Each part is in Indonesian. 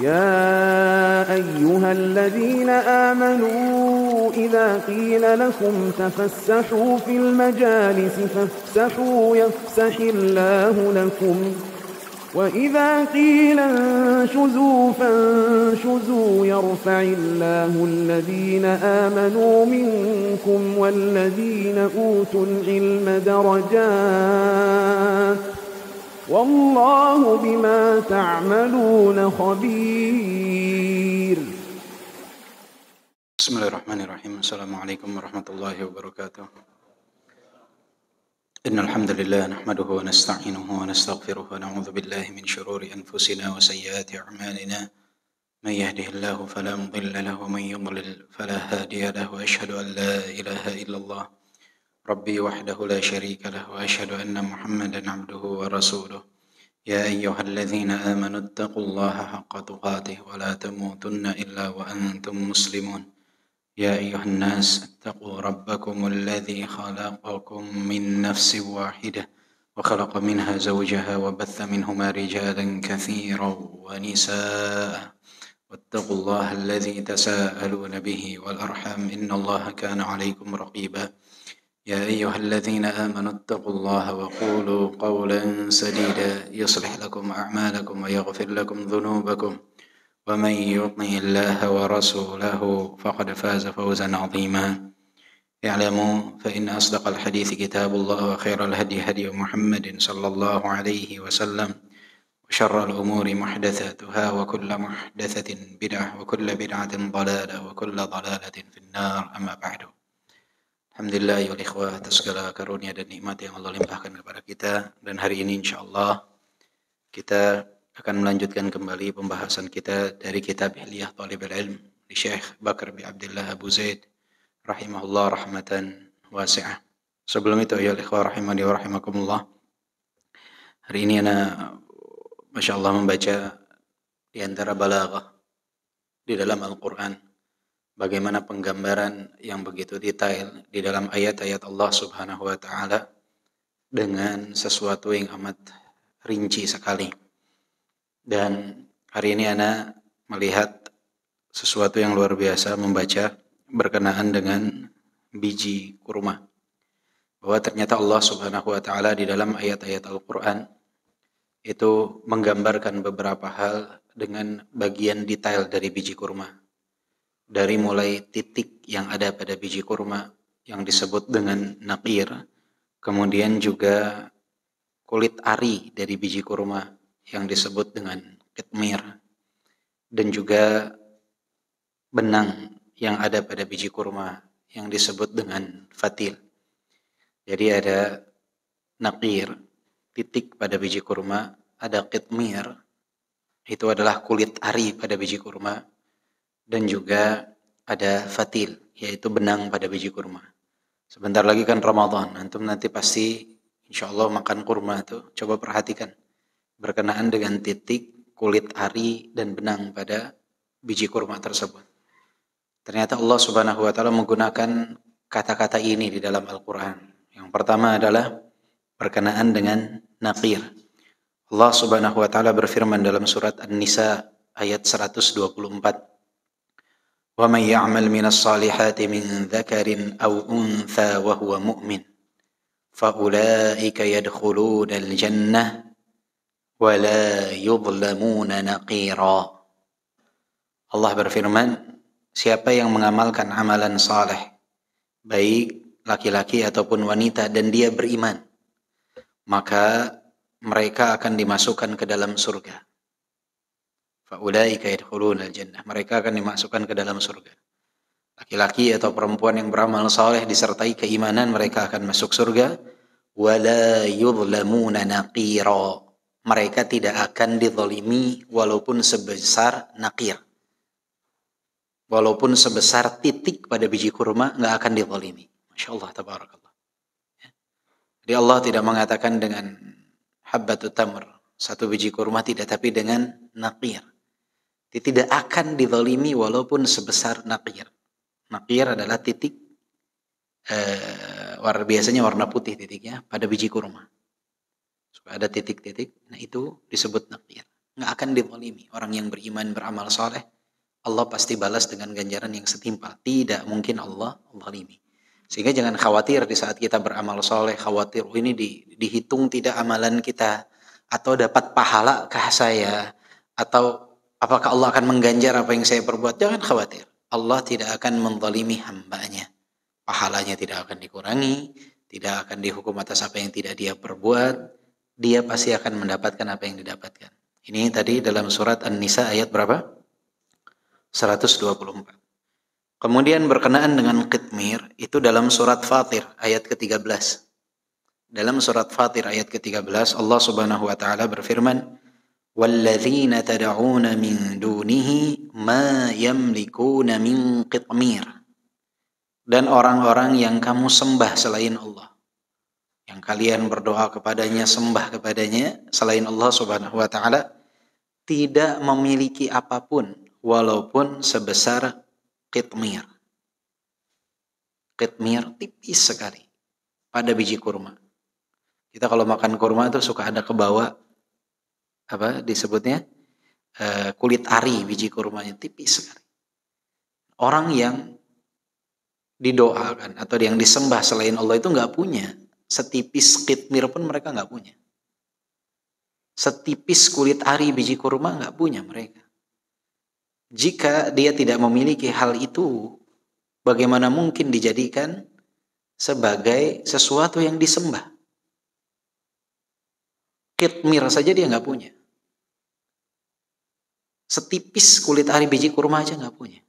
يا أيها الذين آمنوا إذا قيل لكم تفسحوا في المجالس فافسحوا يفسح الله لكم وإذا قيل انشزوا فانشزوا يرفع الله الذين آمنوا منكم والذين أوتوا العلم درجات والله بما تعملون خبير. بسم الله الرحمن الرحيم. السلام عليكم ورحمة الله وبركاته. إن الحمد لله نحمده ونستعينه ونستغفره ونعوذ بالله من شرور أنفسنا وسيئات أعمالنا من يهده الله فلا مضل له ومن يضلل فلا هادي له وأشهد أن لا إله إلا الله ربي وحده لا شريك له وأشهد أن محمدا عبده ورسوله يا أيها الذين آمنوا اتقوا الله حق تقاته ولا تموتن إلا وأنتم مسلمون يا أيها الناس اتقوا ربكم الذي خلقكم من نفس واحدة وخلق منها زوجها وبث منهما رجالا كثيرا ونساء واتقوا الله الذي تساءلون به والأرحام إن الله كان عليكم رقيبا يا أيها الذين آمنوا اتقوا الله وقولوا قولا سديدا يصلح لكم أعمالكم ويغفر لكم ذنوبكم ومن يطع الله ورسوله فقد فاز فوزا عظيما اعلموا فإن أصدق الحديث كتاب الله وخير الهدي هدي محمد صلى الله عليه وسلم وشر الأمور محدثاتها وكل محدثة بدعة وكل بدعة ضلالة وكل ضلالة في النار أما بعد. Alhamdulillah ya ikhwah, atas segala karunia dan nikmat yang Allah limpahkan kepada kita, dan hari ini insyaallah kita akan melanjutkan kembali pembahasan kita dari kitab Hilyah Thalibul Ilm di Syekh Bakar bin Abdullah Abu Zaid rahimahullah rahmatan wasi'ah. Sebelum itu ya ikhwah rahimani wa rahimakumullah, hari ini ana masyaallah membaca di antara balaghah di dalam Al-Qur'an, bagaimana penggambaran yang begitu detail di dalam ayat-ayat Allah Subhanahu wa taala dengan sesuatu yang amat rinci sekali. Dan hari ini ana melihat sesuatu yang luar biasa membaca berkenaan dengan biji kurma. Bahwa ternyata Allah Subhanahu wa taala di dalam ayat-ayat Al-Qur'an itu menggambarkan beberapa hal dengan bagian detail dari biji kurma. Dari mulai titik yang ada pada biji kurma yang disebut dengan naqir, kemudian juga kulit ari dari biji kurma yang disebut dengan qitmir, dan juga benang yang ada pada biji kurma yang disebut dengan fatil. Jadi ada naqir, titik pada biji kurma, ada qitmir, itu adalah kulit ari pada biji kurma, dan juga ada fatil, yaitu benang pada biji kurma. Sebentar lagi kan Ramadan, antum nanti pasti insyaallah makan kurma itu, coba perhatikan berkenaan dengan titik, kulit ari, dan benang pada biji kurma tersebut. Ternyata Allah Subhanahu wa taala menggunakan kata-kata ini di dalam Al-Qur'an. Yang pertama adalah berkenaan dengan naqir. Allah Subhanahu wa taala berfirman dalam surat An-Nisa ayat 124. وَمَنْ يَعْمَلْ مِنَ الصَّالِحَاتِ مِنْ ذَكَرٍ أَوْ أُنْثَى وَهُوَ مُؤْمِنٌ فَأُولَئِكَ يَدْخُلُونَ الْجَنَّةَ وَلَا يُظْلَمُونَ نَقِيرًا. Allah berfirman, siapa yang mengamalkan amalan saleh, baik laki-laki ataupun wanita, dan dia beriman, maka mereka akan dimasukkan ke dalam surga. Faulaika yadkhulunal jannah, mereka akan dimasukkan ke dalam surga. Laki-laki atau perempuan yang beramal saleh disertai keimanan, mereka akan masuk surga. Wala yudlamuna naqira, mereka tidak akan dizalimi walaupun sebesar naqir. Walaupun sebesar titik pada biji kurma, enggak akan dizalimi. Masyaallah tabarakallah. Jadi Allah tidak mengatakan dengan habbatut tamr, satu biji kurma, tidak, tapi dengan naqir. Dia tidak akan dizalimi walaupun sebesar naqir. Naqir adalah titik, biasanya warna putih titiknya pada biji kurma. Supaya ada titik-titik, nah itu disebut naqir. nggak akan dizalimi. Orang yang beriman beramal soleh, Allah pasti balas dengan ganjaran yang setimpal. Tidak mungkin Allah zalimi. Sehingga jangan khawatir di saat kita beramal soleh, khawatir ini dihitung tidak amalan kita, atau dapat pahala kah saya, atau apakah Allah akan mengganjar apa yang saya perbuat. Jangan khawatir. Allah tidak akan menzalimi hambanya. Pahalanya tidak akan dikurangi, tidak akan dihukum atas apa yang tidak dia perbuat. Dia pasti akan mendapatkan apa yang didapatkan. Ini tadi dalam surat An-Nisa ayat berapa? 124. Kemudian berkenaan dengan qitmir, itu dalam surat Fatir ayat ke-13. Dalam surat Fatir ayat ke-13, Allah Subhanahu wa taala berfirman, "Walladzina tad'una min dunihi ma yamlikuna min qitmir." Dan orang-orang yang kamu sembah selain Allah, yang kalian berdoa kepadanya, sembah kepadanya selain Allah Subhanahu wa taala, tidak memiliki apapun walaupun sebesar qitmir. Qitmir tipis sekali pada biji kurma. Kita kalau makan kurma itu suka ada ke bawah apa disebutnya kulit ari biji kurmanya, tipis sekali. Orang yang didoakan atau yang disembah selain Allah itu nggak punya setipis qitmir pun, mereka nggak punya. Setipis kulit ari biji kurma nggak punya mereka. Jika dia tidak memiliki hal itu, bagaimana mungkin dijadikan sebagai sesuatu yang disembah? Qitmir saja dia nggak punya. Setipis kulit ari biji kurma aja nggak punya.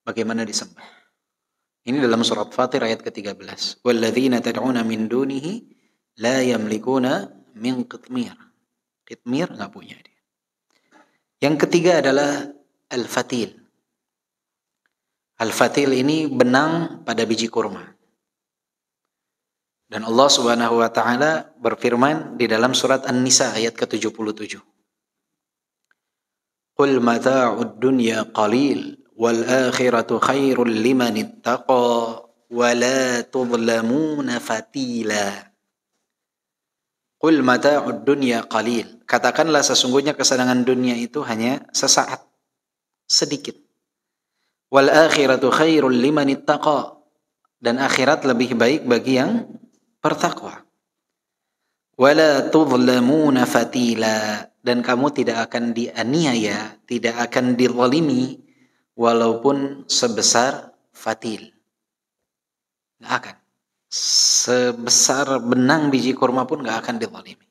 Bagaimana disembah? Ini dalam surat Fatir ayat ke-13. Walladzina tad'una min dunihi la yamlikuna min qitmir. Qitmir nggak punya dia. Yang ketiga adalah al-fatil. Al-fatil ini benang pada biji kurma. Dan Allah Subhanahu wa taala berfirman di dalam surat An-Nisa ayat ke-77. Qul mata'ud dunya qalil wal akhiratu khairul liman ittaqa wa la tudlamuna fatila. Qul mata'ud dunya qalil. Katakanlah sesungguhnya kesenangan dunia itu hanya sesaat, sedikit. Wal akhiratu khairul liman ittaqa. Dan akhirat lebih baik bagi yang bertakwa. Wala tudlamuna fatila. Dan kamu tidak akan dianiaya, tidak akan dizalimi walaupun sebesar fatil. Nggak akan. Sebesar benang biji kurma pun nggak akan dizalimi.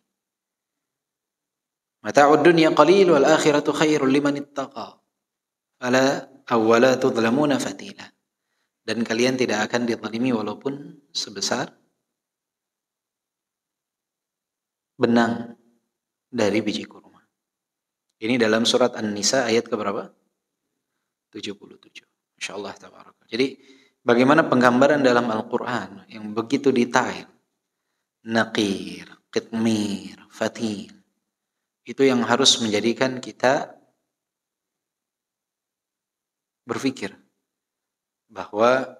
Mata'ud dunya qalil wal akhiratu khairul liman ittaqa. Wala tudlamuna fatila. Dan kalian tidak akan dizalimi walaupun sebesar benang dari biji kurma. Ini dalam surat An-Nisa ayat keberapa? 77. Insyaallah tabaraka. Jadi bagaimana penggambaran dalam Al-Quran yang begitu detail. Naqir, qitmir, fatil. Itu yang harus menjadikan kita berpikir bahwa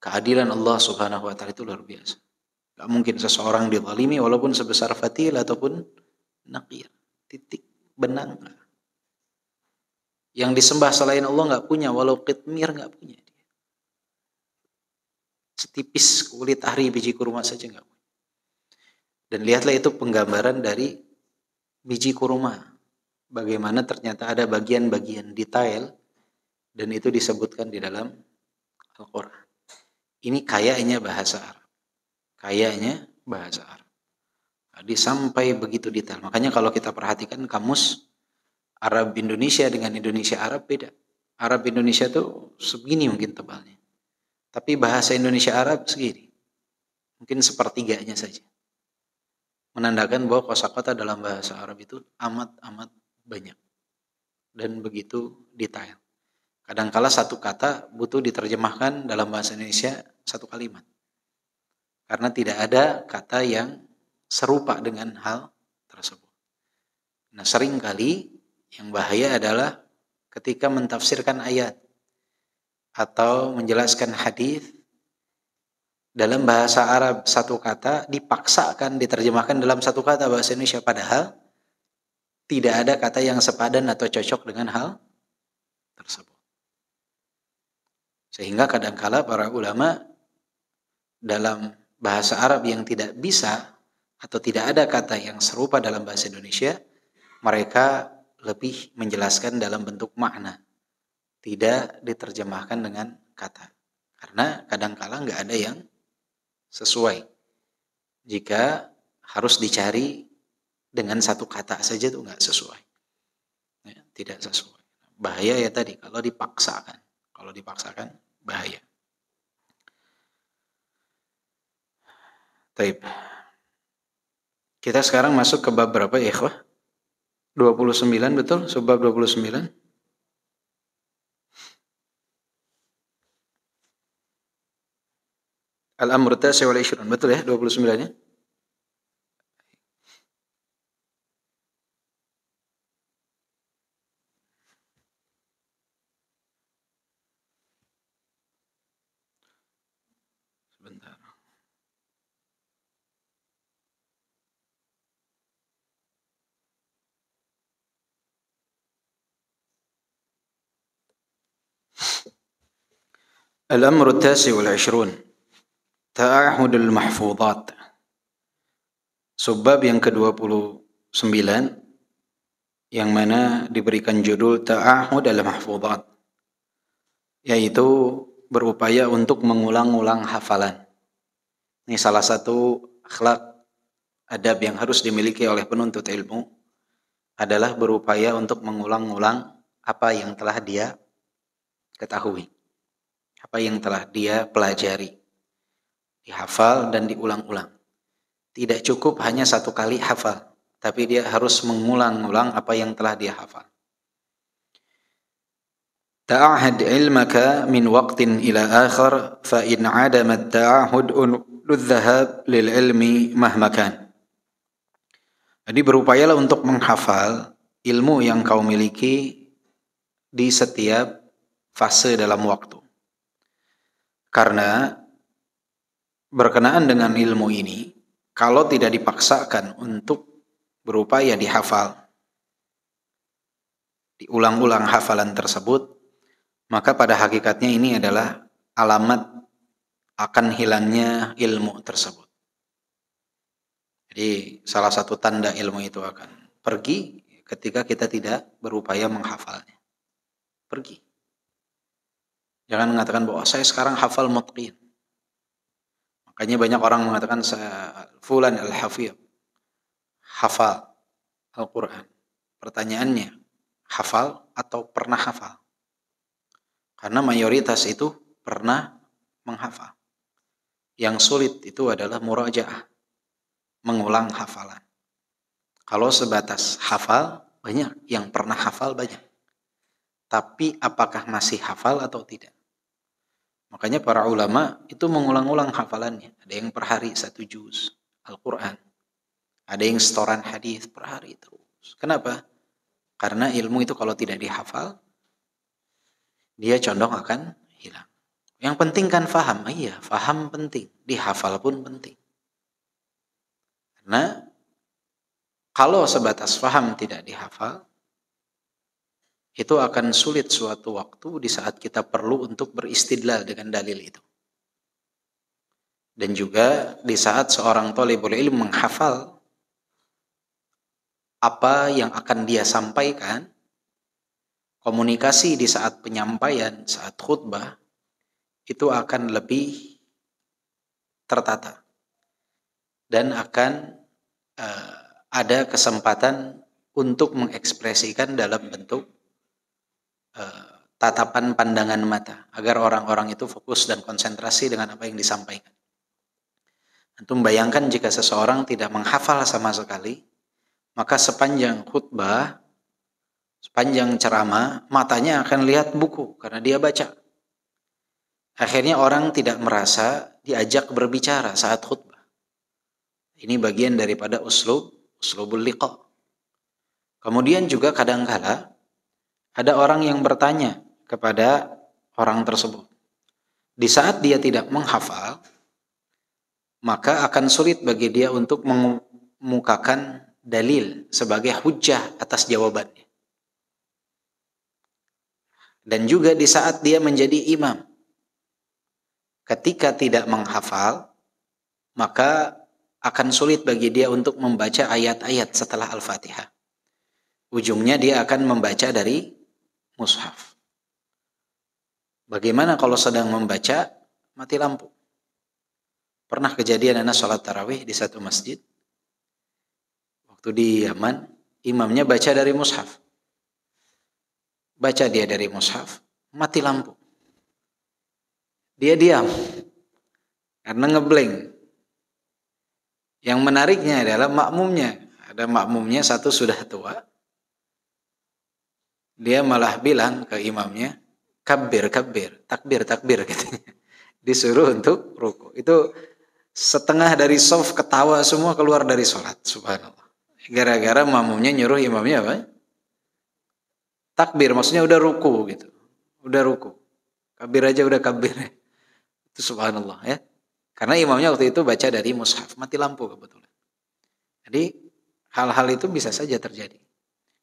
keadilan Allah Subhanahu wa taala itu luar biasa. Gak mungkin seseorang dizalimi walaupun sebesar fatil ataupun naqir, titik benang. Yang disembah selain Allah gak punya, walau qitmir gak punya dia. Setipis kulit ari biji kurma saja gak punya. Dan lihatlah itu penggambaran dari biji kurma. Bagaimana ternyata ada bagian-bagian detail dan itu disebutkan di dalam Al-Quran. Ini kayaknya bahasa Arab. Kayaknya bahasa Arab. Jadi sampai begitu detail. Makanya kalau kita perhatikan kamus Arab Indonesia dengan Indonesia Arab beda. Arab Indonesia tuh segini mungkin tebalnya. Tapi bahasa Indonesia Arab segini. Mungkin sepertiganya saja. Menandakan bahwa kosakata dalam bahasa Arab itu amat banyak. Dan begitu detail. Kadangkala satu kata butuh diterjemahkan dalam bahasa Indonesia satu kalimat. Karena tidak ada kata yang serupa dengan hal tersebut. Nah, seringkali yang bahaya adalah ketika mentafsirkan ayat atau menjelaskan hadis dalam bahasa Arab satu kata dipaksakan diterjemahkan dalam satu kata bahasa Indonesia, padahal tidak ada kata yang sepadan atau cocok dengan hal tersebut. Sehingga kadangkala para ulama dalam bahasa Arab yang tidak bisa atau tidak ada kata yang serupa dalam bahasa Indonesia, mereka lebih menjelaskan dalam bentuk makna, tidak diterjemahkan dengan kata. Karena kadangkala nggak ada yang sesuai. Jika harus dicari dengan satu kata saja itu nggak sesuai, ya, tidak sesuai. Bahaya ya tadi kalau dipaksakan. Kalau dipaksakan bahaya. Taib. Kita sekarang masuk ke bab berapa ya, ikhwah? 29 betul? Subbab 29. Al-amru tasi wal ishrun. Betul ya 29-nya? Sebentar. Al-amru tasi wal ishrun. Ta'ahudul mahfudhat. Subbab yang ke-29 yang mana diberikan judul ta'ahud al-mahfudhat, yaitu berupaya untuk mengulang-ulang hafalan. Ini salah satu akhlak adab yang harus dimiliki oleh penuntut ilmu, adalah berupaya untuk mengulang-ulang apa yang telah dia ketahui, apa yang telah dia pelajari, dihafal dan diulang-ulang. Tidak cukup hanya satu kali hafal, tapi dia harus mengulang-ulang apa yang telah dia hafal. Ta'ahad ilmaka min waqtin ila akhar fa in 'adama at-ta'ahud udh-dhahab lil ilmi mahmakan. Jadi berupayalah untuk menghafal ilmu yang kau miliki di setiap fase dalam waktu. Karena berkenaan dengan ilmu ini, kalau tidak dipaksakan untuk berupaya dihafal, diulang-ulang hafalan tersebut, maka pada hakikatnya ini adalah alamat akan hilangnya ilmu tersebut. Jadi salah satu tanda ilmu itu akan pergi ketika kita tidak berupaya menghafalnya. Pergi. Jangan mengatakan bahwa saya sekarang hafal mutqin. Makanya banyak orang mengatakan fulan al-hafidh, hafal Al-Quran. Pertanyaannya, hafal atau pernah hafal? Karena mayoritas itu pernah menghafal. Yang sulit itu adalah murajaah, mengulang hafalan. Kalau sebatas hafal, banyak. Yang pernah hafal banyak. Tapi apakah masih hafal atau tidak? Makanya para ulama itu mengulang-ulang hafalannya. Ada yang per hari 1 juz Al-Quran. Ada yang setoran hadis per hari terus. Kenapa? Karena ilmu itu kalau tidak dihafal, dia condong akan hilang. Yang penting kan faham. Iya, faham penting. Dihafal pun penting. Karena kalau sebatas faham tidak dihafal, itu akan sulit suatu waktu di saat kita perlu untuk beristidlal dengan dalil itu. Dan juga di saat seorang thalibul ilm menghafal apa yang akan dia sampaikan, komunikasi di saat penyampaian, saat khutbah, itu akan lebih tertata. Dan akan ada kesempatan untuk mengekspresikan dalam bentuk tatapan pandangan mata, agar orang-orang itu fokus dan konsentrasi dengan apa yang disampaikan. Antum bayangkan jika seseorang tidak menghafal sama sekali, maka sepanjang khutbah, sepanjang ceramah, matanya akan lihat buku karena dia baca. Akhirnya orang tidak merasa diajak berbicara saat khutbah. Ini bagian daripada uslubul liqa. Kemudian juga kadangkala ada orang yang bertanya kepada orang tersebut. Di saat dia tidak menghafal, maka akan sulit bagi dia untuk mengemukakan dalil, sebagai hujjah atas jawabannya. Dan juga di saat dia menjadi imam, ketika tidak menghafal, maka akan sulit bagi dia untuk membaca ayat-ayat setelah Al-Fatihah. Ujungnya dia akan membaca dari mushaf. Bagaimana kalau sedang membaca, mati lampu? Pernah kejadian anak sholat tarawih di satu masjid. Waktu di Yaman, imamnya baca dari mushaf. Baca dia dari mushaf, mati lampu. Dia diam, karena ngeblank. Yang menariknya adalah makmumnya. Ada makmumnya satu sudah tua. Dia malah bilang ke imamnya, kabbir, takbir, katanya. Disuruh untuk ruku. Itu setengah dari shaf ketawa semua keluar dari sholat. Subhanallah. Gara-gara makmumnya nyuruh imamnya apa? Takbir, maksudnya udah ruku gitu. Udah ruku. Kabir aja udah kabir. Itu subhanallah ya. Karena imamnya waktu itu baca dari mushaf, mati lampu kebetulan. Jadi hal-hal itu bisa saja terjadi.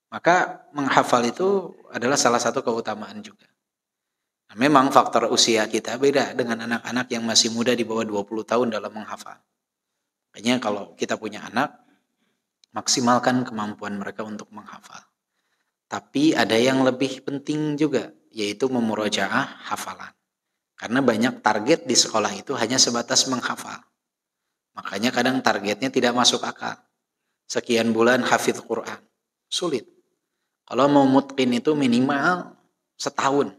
Maka menghafal itu adalah salah satu keutamaan juga. Nah, memang faktor usia kita beda dengan anak-anak yang masih muda di bawah 20 tahun dalam menghafal. Makanya kalau kita punya anak, maksimalkan kemampuan mereka untuk menghafal. Tapi ada yang lebih penting juga, yaitu memurojaah hafalan. Karena banyak target di sekolah itu hanya sebatas menghafal. Makanya kadang targetnya tidak masuk akal. Sekian bulan hafidz Quran. Sulit. Kalau mau mutqin itu minimal setahun.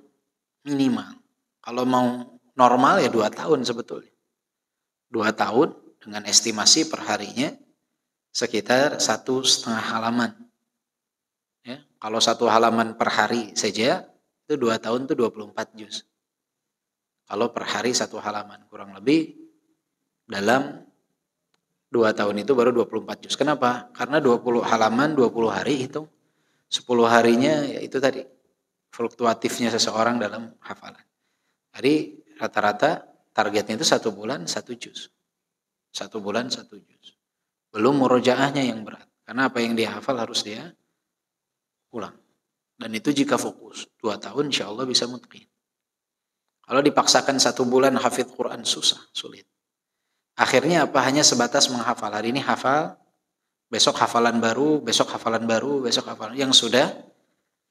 Minimal. Kalau mau normal ya 2 tahun sebetulnya. 2 tahun dengan estimasi perharinya sekitar 1,5 halaman. Ya, kalau 1 halaman per hari saja, itu 2 tahun itu 24 juz. Kalau per hari 1 halaman, kurang lebih dalam 2 tahun itu baru 24 juz. Kenapa? Karena 20 halaman, 20 hari itu 10 harinya ya itu tadi, fluktuatifnya seseorang dalam hafalan. Jadi rata-rata targetnya itu 1 bulan 1 juz. 1 bulan 1 juz. Belum murojaahnya yang berat. Karena apa yang dia hafal harus dia ulang. Dan itu jika fokus 2 tahun insya Allah bisa mutqin. Kalau dipaksakan 1 bulan hafidz Quran susah, sulit. Akhirnya apa? Hanya sebatas menghafal. Hari ini hafal, besok hafalan baru, besok hafalan baru, besok hafalan yang sudah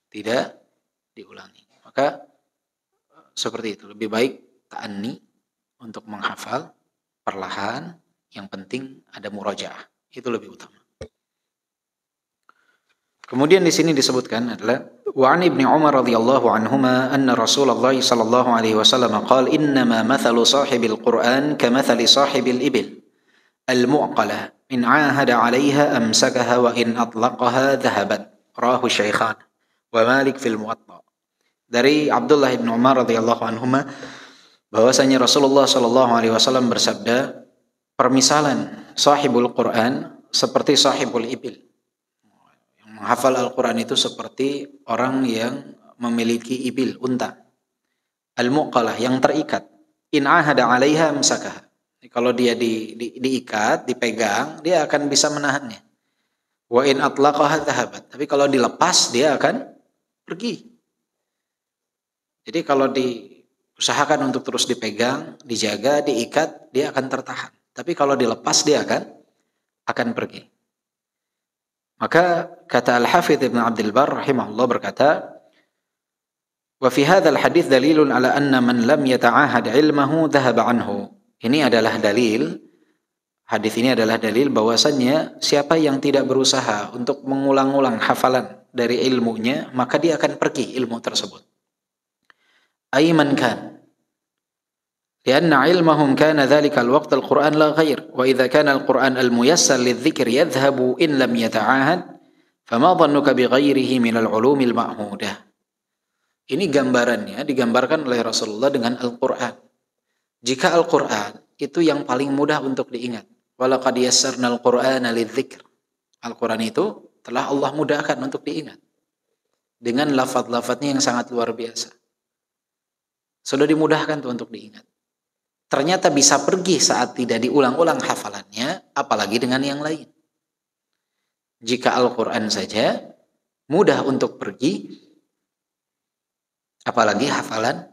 tidak diulangi. Maka seperti itu. Lebih baik ta'anni untuk menghafal perlahan. Yang penting ada murojaah. Itu lebih utama. Kemudian di sini disebutkan adalah wa an Ibnu Umar radhiyallahu anhuma anna Rasulullah sallallahu alaihi wasallam qala innama mathalu sahibil Qur'an kamathali sahibil ibil al-mu'qalah in 'ahada 'alayha amsakaha wa in atlaqaha dhahabat rawahu Syaikhan wa Malik fil Muwatta. Dari Abdullah bin Umar radhiyallahu anhuma bahwasanya Rasulullah sallallahu alaihi wasallam bersabda, permisalan sahibul Quran seperti sahibul ibil. Menghafal Al-Quran itu seperti orang yang memiliki ibil, unta. Al-muqalah, yang terikat. In ahada 'alaiha amsakaha. Kalau dia diikat, dipegang, dia akan bisa menahannya. Wa in atlaqaha dhahabat. Tapi kalau dilepas, dia akan pergi. Jadi kalau diusahakan untuk terus dipegang, dijaga, diikat, dia akan tertahan. Tapi kalau dilepas, dia akan pergi. Maka kata Al-Hafidz Ibn Abdul Barr rahimahullah berkata, wa fi hadzal hadits dalilun ala anna man lam yata'ahad ilmahu dhahaba anhu. Ini adalah dalil, hadis ini adalah dalil bahwasannya siapa yang tidak berusaha untuk mengulang-ulang hafalan dari ilmunya, maka dia akan pergi ilmu tersebut. Aiman kan لأن علمهم كان ذلك الوقت القرآن لا غير وإذا كان القرآن الميسر للذكر يذهب إن لم يتعاهد فما ظنك بغيره من العلوم المعهودة. Ini gambarannya digambarkan oleh Rasulullah dengan Al-Quran. Jika Al-Quran itu yang paling mudah untuk diingat, walaqad yassarna al-Qur'ana lidzikr. Al-Quran itu telah Allah mudahkan untuk diingat dengan lafaz-lafaznya yang sangat luar biasa. Sudah dimudahkan tuh untuk diingat. Ternyata bisa pergi saat tidak diulang-ulang hafalannya, apalagi dengan yang lain. Jika Al-Quran saja mudah untuk pergi, apalagi hafalan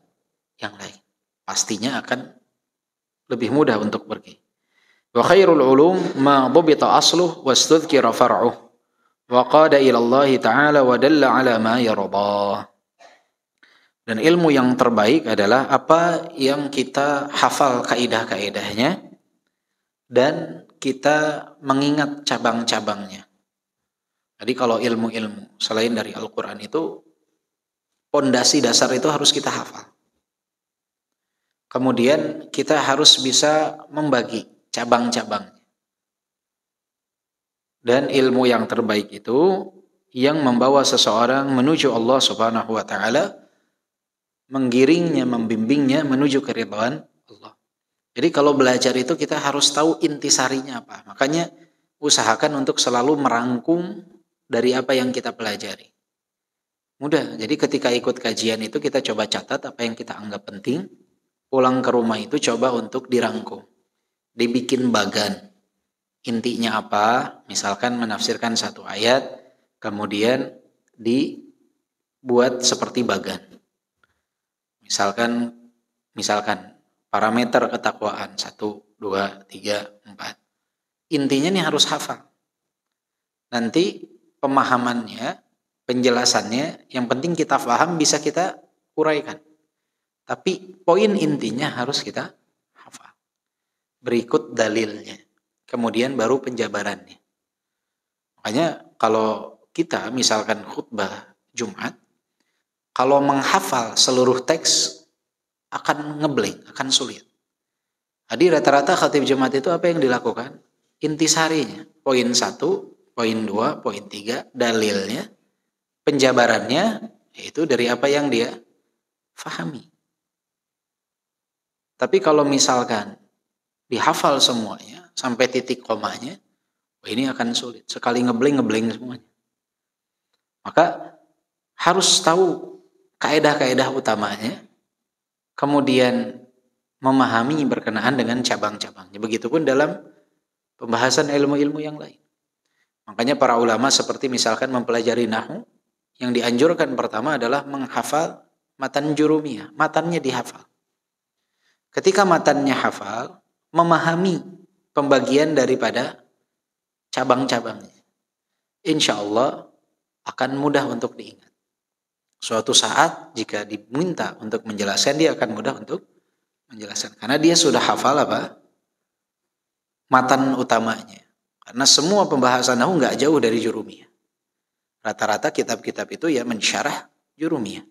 yang lain. Pastinya akan lebih mudah untuk pergi. Wa khairul ulum ma dhubita asluh wastudhkira far'uh wa qada ila Allah ta'ala wa dalla ala ma yardah. Dan ilmu yang terbaik adalah apa yang kita hafal kaidah-kaidahnya dan kita mengingat cabang-cabangnya. Jadi kalau ilmu-ilmu selain dari Al-Quran itu, pondasi dasar itu harus kita hafal. Kemudian kita harus bisa membagi cabang-cabangnya. Dan ilmu yang terbaik itu yang membawa seseorang menuju Allah Subhanahu wa taala, menggiringnya, membimbingnya menuju keridhaan Allah. Jadi kalau belajar itu kita harus tahu intisarinya apa. Makanya usahakan untuk selalu merangkum dari apa yang kita pelajari. Mudah. Jadi ketika ikut kajian itu kita coba catat apa yang kita anggap penting. Pulang ke rumah itu coba untuk dirangkum. Dibikin bagan. Intinya apa? Misalkan menafsirkan satu ayat, kemudian dibuat seperti bagan. Misalkan parameter ketakwaan 1, 2, 3, 4. Intinya nih harus hafal. Nanti pemahamannya, penjelasannya, yang penting kita paham bisa kita uraikan. Tapi poin intinya harus kita hafal. Berikut dalilnya. Kemudian baru penjabarannya. Makanya kalau kita misalkan khutbah Jumat, kalau menghafal seluruh teks akan ngeblank, akan sulit. Jadi rata-rata khatib Jumat itu apa yang dilakukan? Intisarinya. Poin 1, poin 2, poin 3, dalilnya, penjabarannya, yaitu dari apa yang dia fahami. Tapi kalau misalkan dihafal semuanya, sampai titik komanya, ini akan sulit. Sekali ngeblank semuanya. Maka harus tahu kaedah-kaedah utamanya, kemudian memahami berkenaan dengan cabang-cabangnya. Begitupun dalam pembahasan ilmu-ilmu yang lain. Makanya para ulama seperti misalkan mempelajari nahwu, yang dianjurkan pertama adalah menghafal matan jurumiyah, matannya dihafal. Ketika matannya hafal, memahami pembagian daripada cabang-cabangnya. Insya Allah akan mudah untuk diingat. Suatu saat jika diminta untuk menjelaskan, dia akan mudah untuk menjelaskan. Karena dia sudah hafal apa? Matan utamanya. Karena semua pembahasan nahwu nggak jauh dari jurumiyah. Rata-rata kitab-kitab itu ya mensyarah jurumiyah.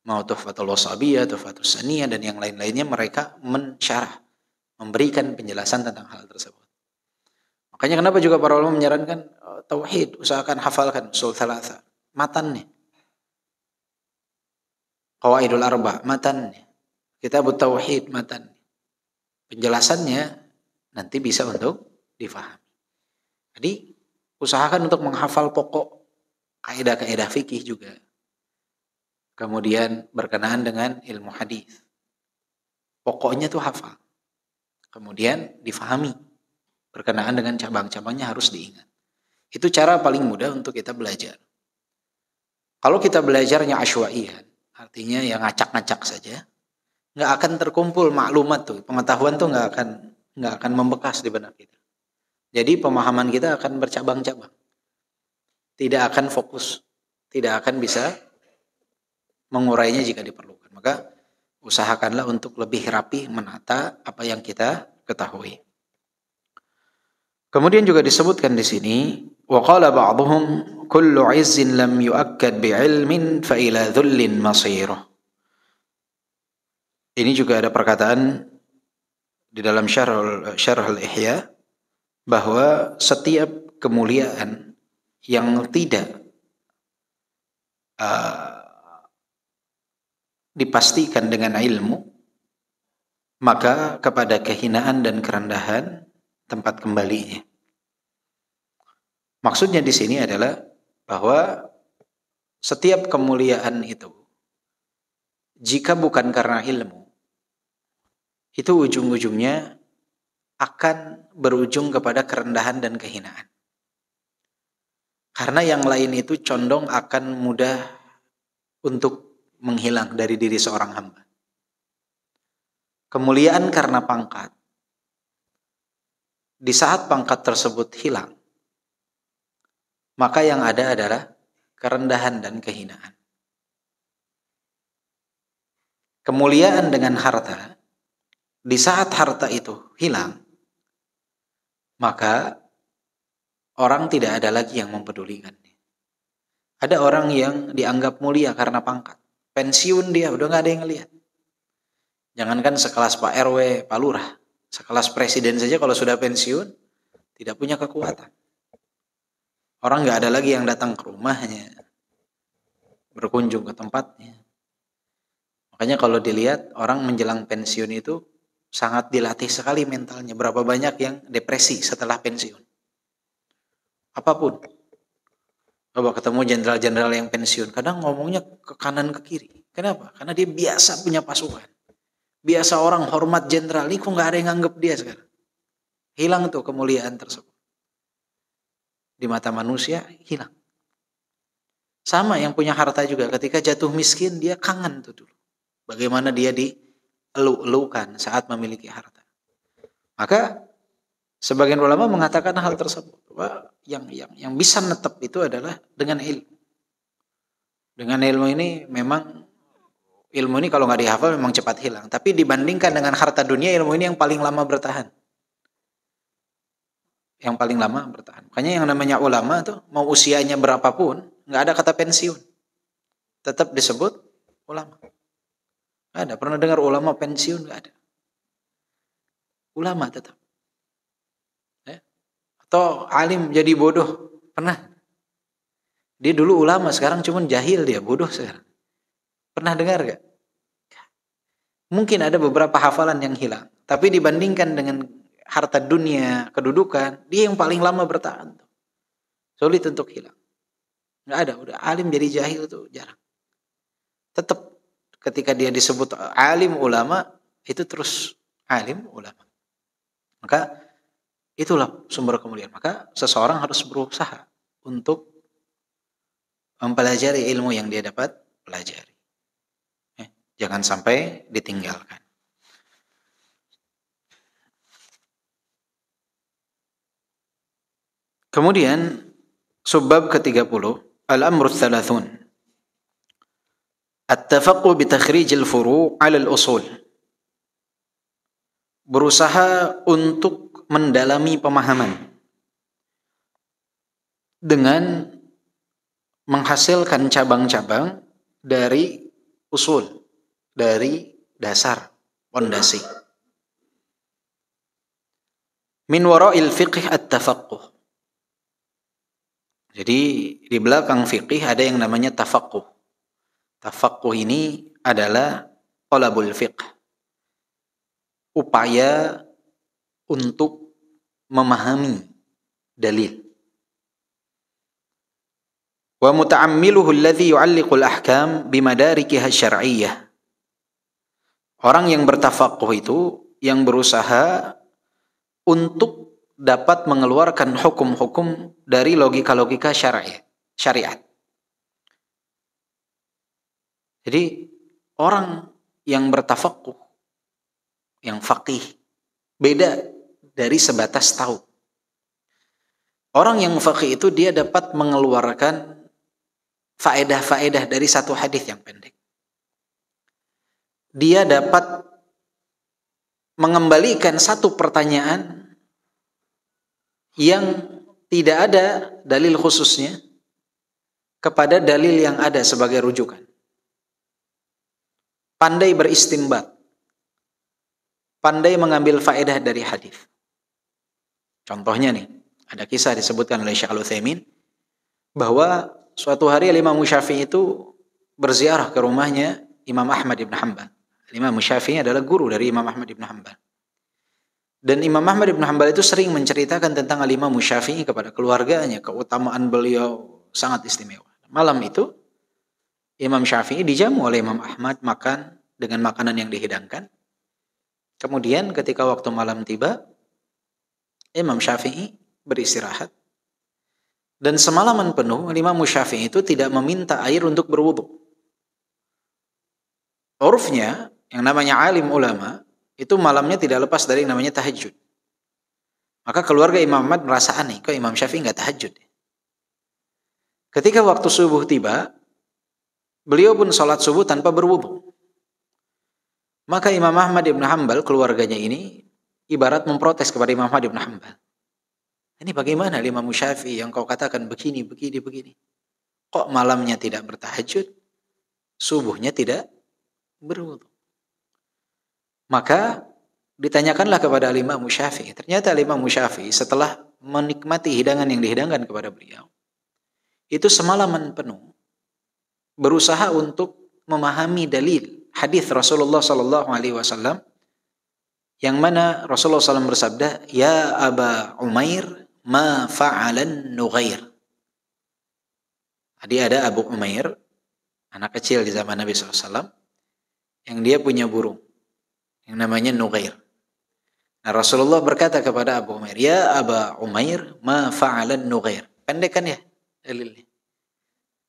Mau Tuhfatul Wasabiyah, Tuhfatul Saniyah, dan yang lain-lainnya mereka mensyarah, memberikan penjelasan tentang hal tersebut. Makanya kenapa juga para ulama menyarankan tauhid, usahakan hafalkan usul thalatha, matannya. Qawaidul Arba, matannya. Kitabut Tauhid, matannya. Penjelasannya nanti bisa untuk difahami. Jadi usahakan untuk menghafal pokok kaidah-kaidah fikih juga. Kemudian berkenaan dengan ilmu hadis. Pokoknya tuh hafal. Kemudian difahami. Berkenaan dengan cabang-cabangnya harus diingat. Itu cara paling mudah untuk kita belajar. Kalau kita belajarnya asywa'iyan, artinya yang ngacak-ngacak saja, nggak akan terkumpul maklumat tuh, pengetahuan tuh nggak akan membekas di benak kita. Jadi pemahaman kita akan bercabang-cabang, tidak akan fokus, tidak akan bisa mengurainya jika diperlukan. Maka usahakanlah untuk lebih rapi menata apa yang kita ketahui. Kemudian juga disebutkan di sini, wa qala ba'dhum kullu 'izzin lam yu'akkad bi'ilmin fa ila dhullin masirah. Ini juga ada perkataan di dalam Syarh al-Ihya bahwa setiap kemuliaan yang tidak dipastikan dengan ilmu, maka kepada kehinaan dan kerendahan tempat kembalinya. Maksudnya di sini adalah bahwa setiap kemuliaan itu, jika bukan karena ilmu, itu ujung-ujungnya akan berujung kepada kerendahan dan kehinaan. Karena yang lain itu condong akan mudah untuk menghilang dari diri seorang hamba. Kemuliaan karena pangkat. Di saat pangkat tersebut hilang, maka yang ada adalah kerendahan dan kehinaan. Kemuliaan dengan harta, di saat harta itu hilang, maka orang tidak ada lagi yang mempedulikannya. Ada orang yang dianggap mulia karena pangkat. Pensiun dia, udah gak ada yang ngelihat. Jangankan sekelas Pak RW, Pak Lurah, sekelas presiden saja kalau sudah pensiun, tidak punya kekuatan. Orang gak ada lagi yang datang ke rumahnya, berkunjung ke tempatnya. Makanya kalau dilihat, orang menjelang pensiun itu sangat dilatih sekali mentalnya. Berapa banyak yang depresi setelah pensiun. Apapun. Coba ketemu jenderal-jenderal yang pensiun, kadang ngomongnya ke kanan ke kiri. Kenapa? Karena dia biasa punya pasukan. Biasa orang hormat jenderal, ini kok gak ada yang nganggep dia sekarang. Hilang tuh kemuliaan tersebut. Di mata manusia, hilang. Sama yang punya harta juga, ketika jatuh miskin, dia kangen tuh dulu. Bagaimana dia dielu-elukan saat memiliki harta. Maka, sebagian ulama mengatakan hal tersebut. Bahwa yang bisa netep itu adalah dengan ilmu. Dengan ilmu ini memang, ilmu ini kalau nggak dihafal memang cepat hilang. Tapi dibandingkan dengan harta dunia, ilmu ini yang paling lama bertahan. Yang paling lama bertahan. Makanya yang namanya ulama tuh, mau usianya berapapun, nggak ada kata pensiun. Tetap disebut ulama. Nggak ada. Pernah dengar ulama pensiun? Nggak ada. Ulama tetap. Atau alim jadi bodoh. Pernah. Dia dulu ulama, sekarang cuma jahil dia, bodoh sekarang. Pernah dengar gak? Mungkin ada beberapa hafalan yang hilang. Tapi dibandingkan dengan harta dunia, kedudukan, dia yang paling lama bertahan. Sulit untuk hilang. Nggak ada. Udah alim jadi jahil tuh jarang. Tetap ketika dia disebut alim ulama, itu terus alim ulama. Maka itulah sumber kemuliaan. Maka seseorang harus berusaha untuk mempelajari ilmu yang dia dapat pelajari. Jangan sampai ditinggalkan. Kemudian subbab ke-30, al-amru ats-tsalathun. At-tafaqquh bi takhrij al-furu' 'ala al-usul. Berusaha untuk mendalami pemahaman dengan menghasilkan cabang-cabang dari usul, dari dasar, pondasi. Min wara'il fiqh at-tafaqquh. Jadi di belakang fiqh ada yang namanya tafaqquh. Tafaqquh ini adalah talabul fiqh. Upaya untuk memahami dalil. Wa muta'ammiluhu alladhi yu'alliqu al-ahkam bimadarikiha syar'iyyah. Orang yang bertafaqquh itu yang berusaha untuk dapat mengeluarkan hukum-hukum dari logika-logika syariat. Jadi orang yang bertafaqquh, yang faqih, beda dari sebatas tahu. Orang yang faqih itu dia dapat mengeluarkan faedah-faedah dari satu hadis yang pendek. Dia dapat mengembalikan satu pertanyaan yang tidak ada dalil khususnya kepada dalil yang ada sebagai rujukan. Pandai beristinbat. Pandai mengambil faedah dari hadis. Contohnya nih, ada kisah disebutkan oleh Syekh Al-Utsaimin bahwa suatu hari Imam Syafi'i itu berziarah ke rumahnya Imam Ahmad ibn Hanbal. Imam Syafi'i adalah guru dari Imam Ahmad ibn Hanbal. Dan Imam Ahmad ibn Hanbal itu sering menceritakan tentang Imam Syafi'i kepada keluarganya, keutamaan beliau sangat istimewa. Malam itu Imam Syafi'i dijamu oleh Imam Ahmad makan dengan makanan yang dihidangkan. Kemudian ketika waktu malam tiba, Imam Syafi'i beristirahat. Dan semalaman penuh Imam Syafi'i itu tidak meminta air untuk berwudu. Urufnya yang namanya alim ulama itu malamnya tidak lepas dari yang namanya tahajud. Maka keluarga Imam Ahmad merasa aneh, kok Imam Syafi'i nggak tahajud? Ketika waktu subuh tiba, beliau pun sholat subuh tanpa berwudu. Maka Imam Ahmad ibn Hanbal, keluarganya ini ibarat memprotes kepada Imam Ahmad ibn Hanbal. Ini bagaimana Imam Syafi'i yang kau katakan begini. Kok malamnya tidak bertahajud, subuhnya tidak berwudu? Maka ditanyakanlah kepada Imam Syafi'i. Ternyata Imam Syafi'i setelah menikmati hidangan yang dihidangkan kepada beliau, itu semalaman penuh berusaha untuk memahami dalil hadis Rasulullah sallallahu alaihi wasallam yang mana Rasulullah SAW bersabda, "Ya Aba Umair, ma fa'alan nughair." Tadi ada Abu Umair, anak kecil di zaman Nabi SAW, yang dia punya burung yang namanya Nughair. Nah, Rasulullah berkata kepada Abu Umair, "Ya Aba Umair, ma fa'alan Nughair." Pendek kan ya dalilnya.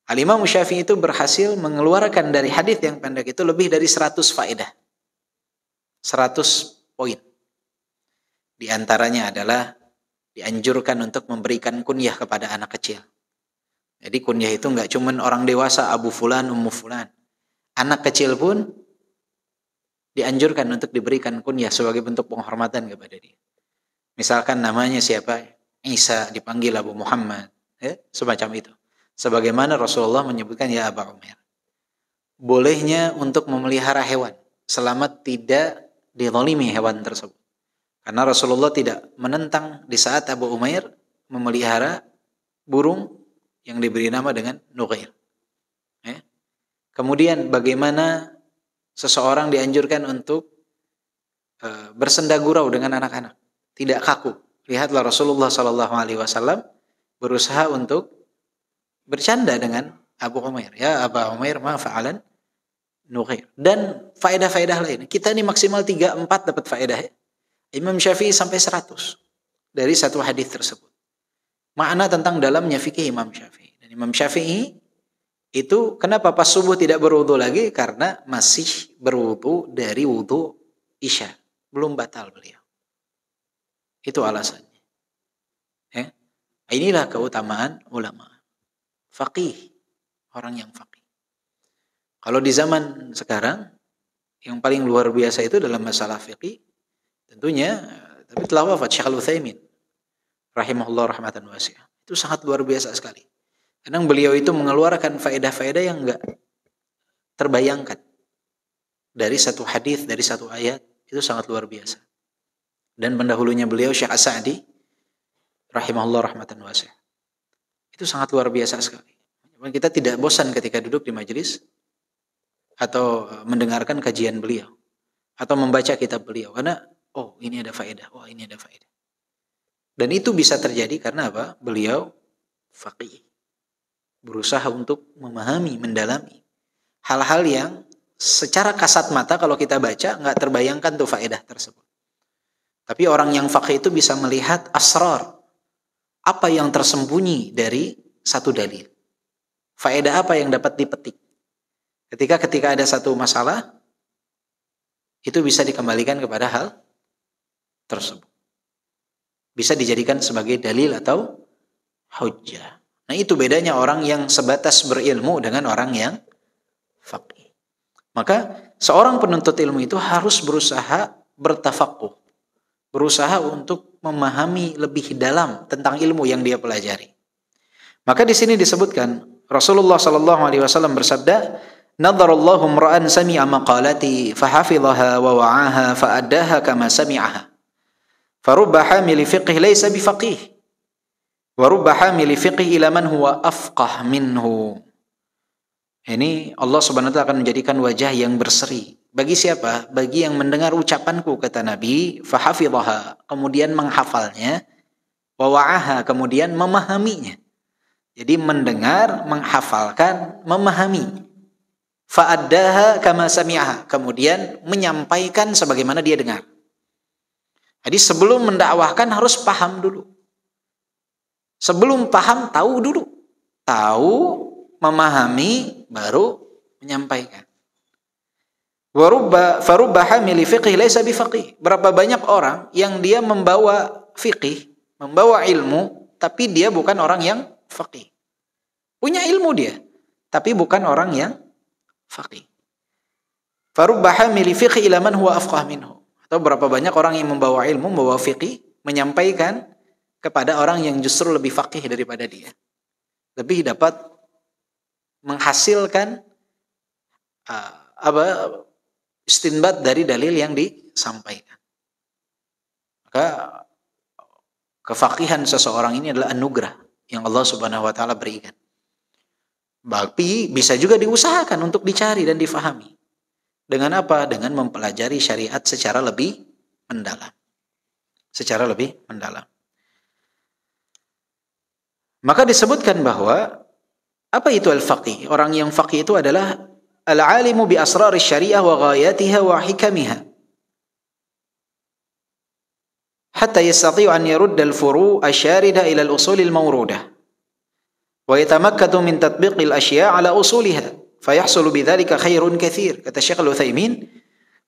Al-Imam Syafi'i itu berhasil mengeluarkan dari hadis yang pendek itu lebih dari 100 faedah. 100 poin. Di antaranya adalah dianjurkan untuk memberikan kunyah kepada anak kecil. Jadi kunyah itu enggak cuma orang dewasa, Abu Fulan, Ummu Fulan. Anak kecil pun dianjurkan untuk diberikan kunyah sebagai bentuk penghormatan kepada dia. Misalkan namanya siapa? Isa, dipanggil Abu Muhammad. Semacam itu. Sebagaimana Rasulullah menyebutkan ya Aba Umair. Bolehnya untuk memelihara hewan selama tidak dizalimi hewan tersebut. Karena Rasulullah tidak menentang di saat Abu Umair memelihara burung yang diberi nama dengan Nughair. Kemudian bagaimana seseorang dianjurkan untuk bersenda gurau dengan anak-anak, tidak kaku. Lihatlah Rasulullah SAW berusaha untuk bercanda dengan Abu Umair. Ya Aba Umair, ma fa'alan Nughair. Dan faedah-faedah lain. Kita ini maksimal 3-4 dapat faedah ya. Imam Syafi'i sampai 100 dari satu hadis tersebut. Makna tentang dalamnya fikih Imam Syafi'i. Dan Imam Syafi'i itu kenapa pas subuh tidak berwudu lagi? Karena masih berwudu dari wudu Isya. Belum batal beliau. Itu alasannya. Ya. Inilah keutamaan ulama. Faqih. Orang yang faqih. Kalau di zaman sekarang, yang paling luar biasa itu dalam masalah fiqih, tentunya, tapi telah wafat Syekh Al-Utsaimin rahimahullah rahmatan wasi'ah. Itu sangat luar biasa sekali. Kadang beliau itu mengeluarkan faedah-faedah yang enggak terbayangkan. Dari satu hadis, dari satu ayat, itu sangat luar biasa. Dan pendahulunya beliau Syekh As-Sa'di rahimahullah rahmatan wasi'ah. Itu sangat luar biasa sekali. Kita tidak bosan ketika duduk di majelis atau mendengarkan kajian beliau atau membaca kitab beliau karena ini ada faedah, ini ada faedah. Dan itu bisa terjadi karena apa? Beliau faqih. Berusaha untuk memahami, mendalami hal-hal yang secara kasat mata kalau kita baca nggak terbayangkan tuh faedah tersebut. Tapi orang yang faqih itu bisa melihat asrar, apa yang tersembunyi dari satu dalil. Faedah apa yang dapat dipetik. Ketika ada satu masalah, itu bisa dikembalikan kepada hal tersebut. Bisa dijadikan sebagai dalil atau hujjah. Nah itu bedanya orang yang sebatas berilmu dengan orang yang faqih. Maka seorang penuntut ilmu itu harus berusaha bertafaqquh. Berusaha untuk memahami lebih dalam tentang ilmu yang dia pelajari. Maka di sini disebutkan Rasulullah SAW bersabda, "Nadharallahu imra'an sami'a maqalati fahafidhaha wa wa'aha fa'addaha kama sami'aha. Farubba hamili fiqh laysa bifaqih. Wa rubba hamili fiqh ila man huwa afqah minhu." Ini Allah Subhanahu wa taala akan menjadikan wajah yang berseri. Bagi siapa? Bagi yang mendengar ucapanku, kata Nabi, fahafidhaha, kemudian menghafalnya, wa wa'aha, kemudian memahaminya. Jadi mendengar, menghafalkan, memahami. Fa'addaha kama sami'aha, kemudian menyampaikan sebagaimana dia dengar. Jadi sebelum mendakwahkan harus paham dulu. Sebelum paham, tahu dulu. Tahu, memahami, baru menyampaikan. Farubba hamili fiqih laisa bifaqih. Berapa banyak orang yang dia membawa fiqih, membawa ilmu, tapi dia bukan orang yang faqih. Punya ilmu dia, tapi bukan orang yang faqih. Farubba hamili fiqih ila man huwa afqah minhu. Atau berapa banyak orang yang membawa ilmu, membawa fiqih, menyampaikan kepada orang yang justru lebih faqih daripada dia. Lebih dapat menghasilkan istinbat dari dalil yang disampaikan. Maka kefaqihan seseorang ini adalah anugerah yang Allah Subhanahu wa taala berikan. Tapi bisa juga diusahakan untuk dicari dan difahami. Dengan apa? Dengan mempelajari syariat secara lebih mendalam. Secara lebih mendalam. Maka disebutkan bahwa apa itu al-faqih? Orang yang faqih itu adalah al-alimu bi asrar syariah wa ghayatiha wa hikamiha. Hatta yastati'u an yarudda al-furu' asy-syarida ila al-usul al-mawrudah. Wa yatamakkanu min tatbiq al-asya' ala usuliha. Fayahsulu bidzalika khairun katsir. Kata Syekh Al-Utsaimin,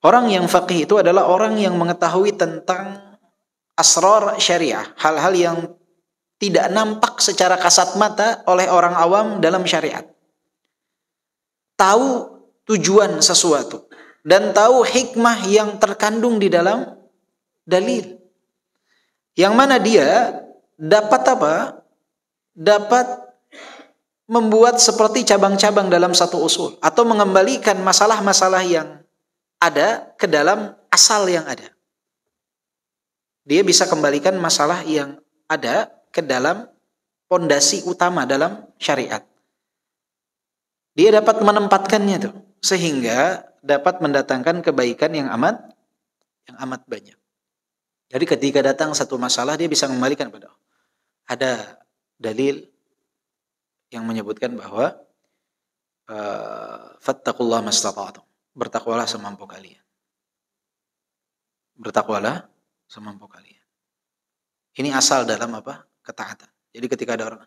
orang yang faqih itu adalah orang yang mengetahui tentang asrar syariah, hal-hal yang tidak nampak secara kasat mata oleh orang awam dalam syariat. Tahu tujuan sesuatu dan tahu hikmah yang terkandung di dalam dalil. Yang mana dia dapat apa? Dapat membuat seperti cabang-cabang dalam satu usul atau mengembalikan masalah-masalah yang ada ke dalam asal yang ada. Dia bisa kembalikan masalah yang ada ke dalam pondasi utama dalam syariat. Dia dapat menempatkannya tuh sehingga dapat mendatangkan kebaikan yang amat banyak. Jadi ketika datang satu masalah dia bisa kembalikan pada ada dalil yang menyebutkan bahwa fattaqullaha mastata'tum. Bertakwalah semampu kalian. Bertakwalah semampu kalian. Ini asal dalam apa? Ketaatan. Jadi ketika ada orang,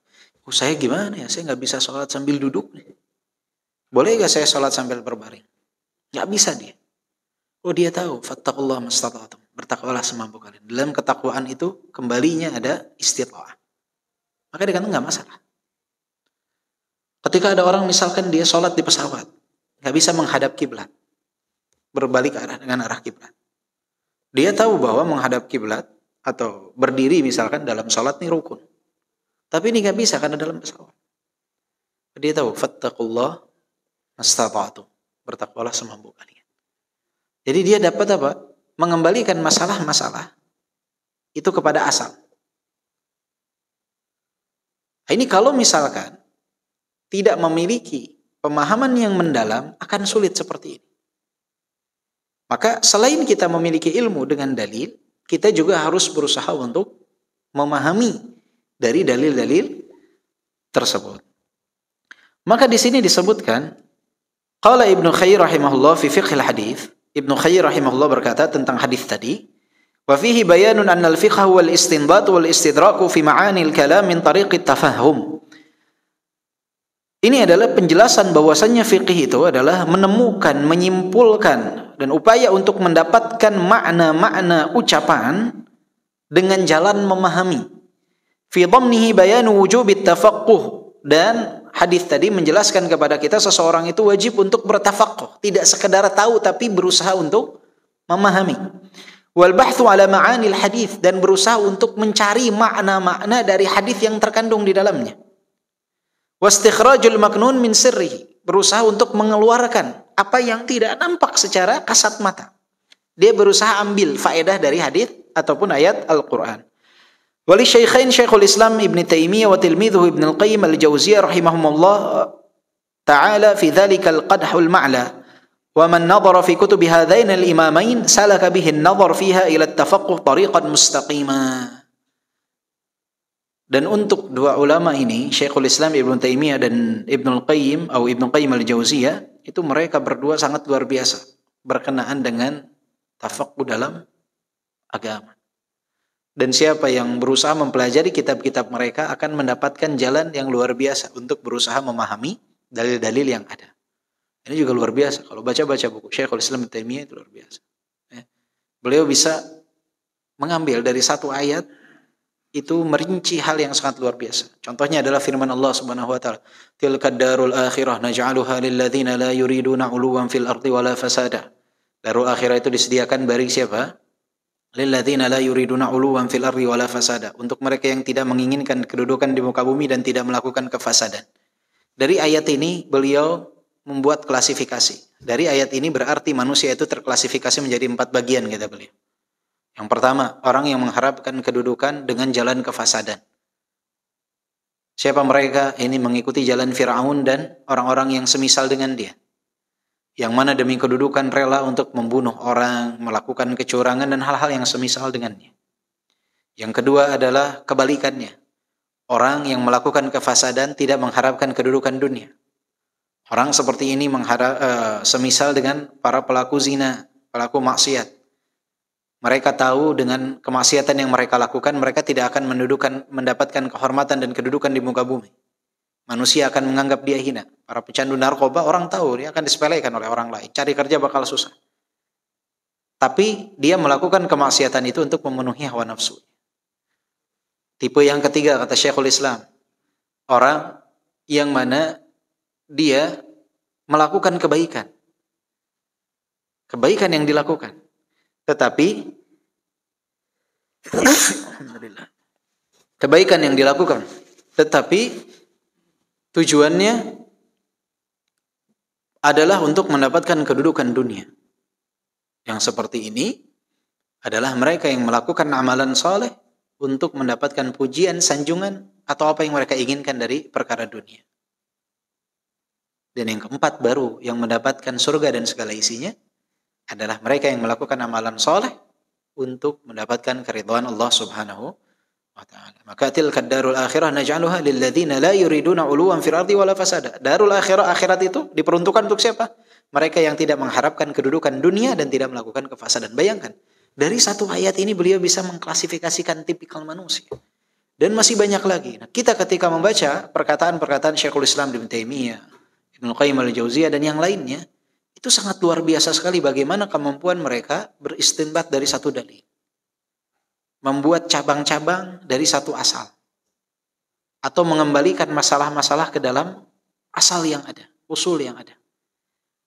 saya gimana ya? Saya nggak bisa sholat sambil duduk nih. Boleh nggak saya sholat sambil berbaring? Nggak bisa dia. Oh dia tahu. Fattaqullaha mastata'tum. Bertakwalah semampu kalian. Dalam ketakwaan itu kembalinya ada istita'ah. Maka dikatakan nggak masalah. Ketika ada orang misalkan dia sholat di pesawat, nggak bisa menghadap kiblat, berbalik arah dengan arah kiblat. Dia tahu bahwa menghadap kiblat atau berdiri misalkan dalam sholat ini rukun, tapi ini nggak bisa karena dalam pesawat. Dia tahu fattaqullah mastata'tum, bertakwalah semampu kalian. Jadi dia dapat apa? Mengembalikan masalah-masalah itu kepada asal. Ini kalau misalkan tidak memiliki pemahaman yang mendalam akan sulit seperti ini. Maka selain kita memiliki ilmu dengan dalil, kita juga harus berusaha untuk memahami dari dalil-dalil tersebut. Maka di sini disebutkan, qala Ibnu Khayyir rahimahullah fi fiqhil hadits. Ibnu Khayyir rahimahullah berkata tentang hadis tadi, wa fihi bayanun anna al-fiqh wal istinbat wal istidraku fi ma'ani al-kalam min tariqit tafahum. Ini adalah penjelasan bahwasannya fiqih itu adalah menemukan, menyimpulkan dan upaya untuk mendapatkan makna-makna ucapan dengan jalan memahami. Fi dhamnihi bayanu wujubit tafaqquh, dan hadis tadi menjelaskan kepada kita seseorang itu wajib untuk bertafaqquh, tidak sekedar tahu tapi berusaha untuk memahami. Wal bahthu ala ma'anil hadis, dan berusaha untuk mencari makna-makna dari hadis yang terkandung di dalamnya. Wastikhrajul maknun min sirrihi, berusaha untuk mengeluarkan apa yang tidak nampak secara kasat mata. Dia berusaha ambil faedah dari hadis ataupun ayat Al-Qur'an. Wali syaikhain Syekhul Islam Ibn Taimiyah wa tilmidhuhu Ibn Al-Qayyim Al-Jauziyah rahimahumullah ta'ala fi dzalika al-qadhul ma'la, wa man nadhara fi kutubi hadain al-imamain salaka bihi an-nadhar fiha ila at-tafaqquh tariqan mustaqimah. Dan untuk dua ulama ini, Syekhul Islam Ibn Taimiyah dan Ibn Al-Qayyim atau Ibn Qayyim Al-Jauziyah, itu mereka berdua sangat luar biasa berkenaan dengan tafaqquh dalam agama. dan siapa yang berusaha mempelajari kitab-kitab mereka akan mendapatkan jalan yang luar biasa untuk berusaha memahami dalil-dalil yang ada. Ini juga luar biasa. Kalau baca-baca buku Syekhul Islam Ibnu Taimiyah itu luar biasa. Beliau bisa mengambil dari satu ayat itu merinci hal yang sangat luar biasa. Contohnya adalah firman Allah Subhanahu wa taala, "Tilkad darul akhirah naj'aluha lil ladzina la yuriduna 'uluwan fil ardi wala fasada." Darul akhirah itu disediakan bagi siapa? Lil ladzina la yuriduna 'uluwan fil ardi wala fasada. Untuk mereka yang tidak menginginkan kedudukan di muka bumi dan tidak melakukan kefasadan. Dari ayat ini beliau membuat klasifikasi. Dari ayat ini berarti manusia itu terklasifikasi menjadi 4 bagian, kata beliau. Yang pertama, orang yang mengharapkan kedudukan dengan jalan kefasadan. Siapa mereka? Ini mengikuti jalan Fir'aun dan orang-orang yang semisal dengan dia. Yang mana demi kedudukan rela untuk membunuh orang, melakukan kecurangan dan hal-hal yang semisal dengannya. Yang kedua adalah kebalikannya. Orang yang melakukan kefasadan tidak mengharapkan kedudukan dunia. Orang seperti ini semisal dengan para pelaku zina, pelaku maksiat. Mereka tahu dengan kemaksiatan yang mereka lakukan, mereka tidak akan mendapatkan kehormatan dan kedudukan di muka bumi. Manusia akan menganggap dia hina. Para pecandu narkoba, orang tahu dia akan disepelekan oleh orang lain. Cari kerja bakal susah. Tapi dia melakukan kemaksiatan itu untuk memenuhi hawa nafsu. Tipe yang ketiga, kata Syekhul Islam, orang yang mana dia melakukan kebaikan. Kebaikan yang dilakukan. Tetapi alhamdulillah. Kebaikan yang dilakukan. Tetapi tujuannya adalah untuk mendapatkan kedudukan dunia. Yang seperti ini adalah mereka yang melakukan amalan saleh untuk mendapatkan pujian, sanjungan atau apa yang mereka inginkan dari perkara dunia. Dan yang keempat baru yang mendapatkan surga dan segala isinya adalah mereka yang melakukan amalan soleh untuk mendapatkan keridhaan Allah Subhanahu wa ta'ala. Maka tilkad darul akhirah naj'aluha lil ladzina la yuriduna 'uluwan fil ardi wala fasada. Darul akhirah, akhirat itu diperuntukkan untuk siapa? Mereka yang tidak mengharapkan kedudukan dunia dan tidak melakukan kefasadan. Bayangkan, dari satu ayat ini beliau bisa mengklasifikasikan tipikal manusia. Dan masih banyak lagi. Nah, kita ketika membaca perkataan-perkataan Syekhul Islam Ibnu Taimiyah, Ibnu Qayyim al-Jauziyah dan yang lainnya, itu sangat luar biasa sekali bagaimana kemampuan mereka beristinbat dari satu dalil. Membuat cabang-cabang dari satu asal. Atau mengembalikan masalah-masalah ke dalam asal yang ada, usul yang ada.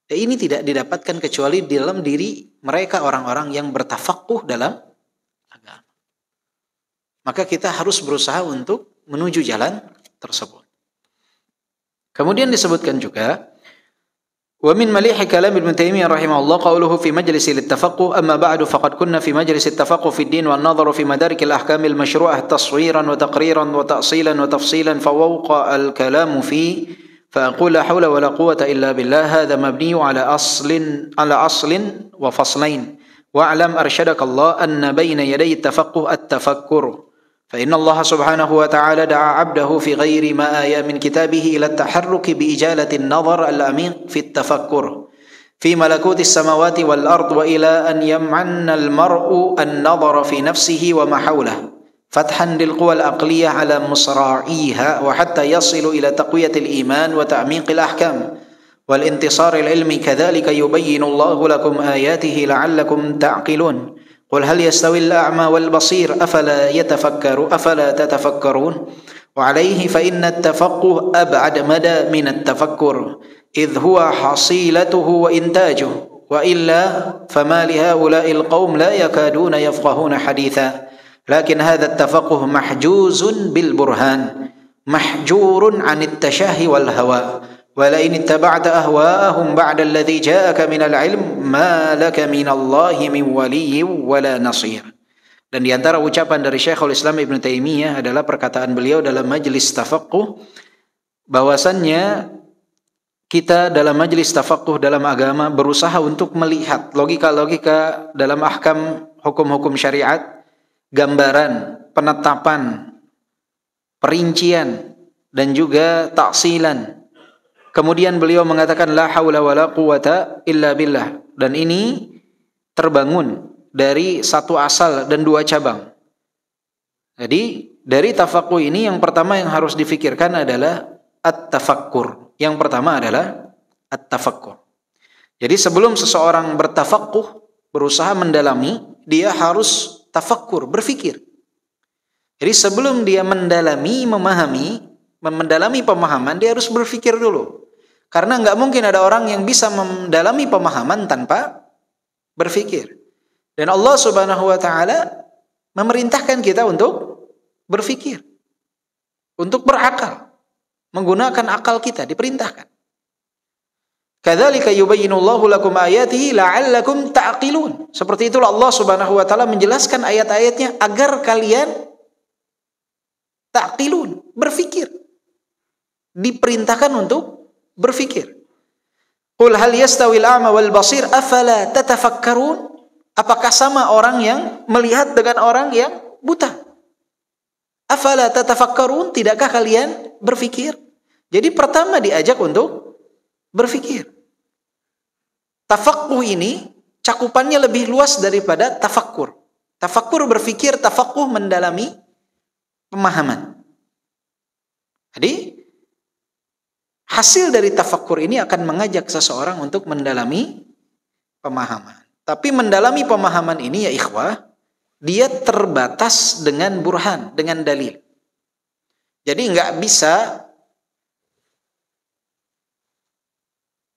Dan ini tidak didapatkan kecuali di dalam diri mereka orang-orang yang bertafaqquh dalam agama. Maka kita harus berusaha untuk menuju jalan tersebut. Kemudian disebutkan juga wa min malih kalam Ibnu Taimiyah rahimahullah qawluhu fi majlis at-tafaqquh amma ba'du faqad kunna fi majlis at-tafaqquh fi ad-din wan nadhar fi madarik al-ahkam al-mashru'ah taswiran wa taqriran wa ta'silan wa tafsilan fa wawqa al-kalam fi fa aqul la hawla wa la quwwata illa billah hadha mabni ala aslin wa faslain wa a'lam arshadaka Allah anna bayna yaday at-tafaqquh at-tafakkur. فإن الله سبحانه وتعالى دعا عبده في غير ما آية من كتابه إلى التحرك بإجالة النظر العميق في التفكر في ملكوت السماوات والأرض وإلى أن يمعن المرء النظر في نفسه وما حوله فتحا للقوى العقلية على مصراعيها وحتى يصل إلى تقوية الإيمان وتعميق الأحكام والانتصار العلمي كذلك يبين الله لكم آياته لعلكم تعقلون قل هل يستوي الأعمى والبصير أفلا تتفكرون وعليه فإن التفقه أبعد مدى من التفكر إذ هو حصيلته وإنتاجه وإلا فما لهؤلاء القوم لا يكادون يفقهون حديثا لكن هذا التفقه محجوز بالبرهان محجور عن التشهي والهوى ولئن اتبعت أهواءهم بعد الذي جاءك من العلم ما لك من الله من ولي ولا نصير. Dan di antara ucapan dari Syekhul Islam Ibnu Taimiyah adalah perkataan beliau dalam majlis tafaqquh bahwasannya kita dalam majlis tafaqquh dalam agama berusaha untuk melihat logika-logika dalam ahkam hukum-hukum syariat, gambaran, penetapan, perincian dan juga taksilan. Kemudian beliau mengatakan la haula wala quwata illa billah, dan ini terbangun dari satu asal dan dua cabang. Jadi dari tafaqquh ini yang pertama yang harus difikirkan adalah at-tafakkur. Yang pertama adalah at-tafakkur. Jadi sebelum seseorang bertafaqquh, berusaha mendalami, dia harus tafakkur, berfikir. Jadi sebelum dia mendalami, mendalami pemahaman, dia harus berfikir dulu. Karena nggak mungkin ada orang yang bisa mendalami pemahaman tanpa berfikir. Dan Allah Subhanahu wa taala memerintahkan kita untuk berfikir, untuk berakal, menggunakan akal kita diperintahkan. Kadzalika yubayyinullahu lakum ayatihi la'allakum ta'qilun. Seperti itulah Allah Subhanahu wa taala menjelaskan ayat-ayatnya agar kalian ta'qilun, berfikir. Diperintahkan untuk berfikir. Qul hal yastawil a'ma wal basir afala tatafakkarun? Apakah sama orang yang melihat dengan orang yang buta? Afala tatafakkarun? Tidakkah kalian berfikir? Jadi pertama diajak untuk berfikir. Tafaqquh ini cakupannya lebih luas daripada tafakkur. Tafakkur berfikir, tafaqquh mendalami pemahaman. Jadi hasil dari tafakkur ini akan mengajak seseorang untuk mendalami pemahaman. Tapi mendalami pemahaman ini ya ikhwah, dia terbatas dengan burhan, dengan dalil. Jadi nggak bisa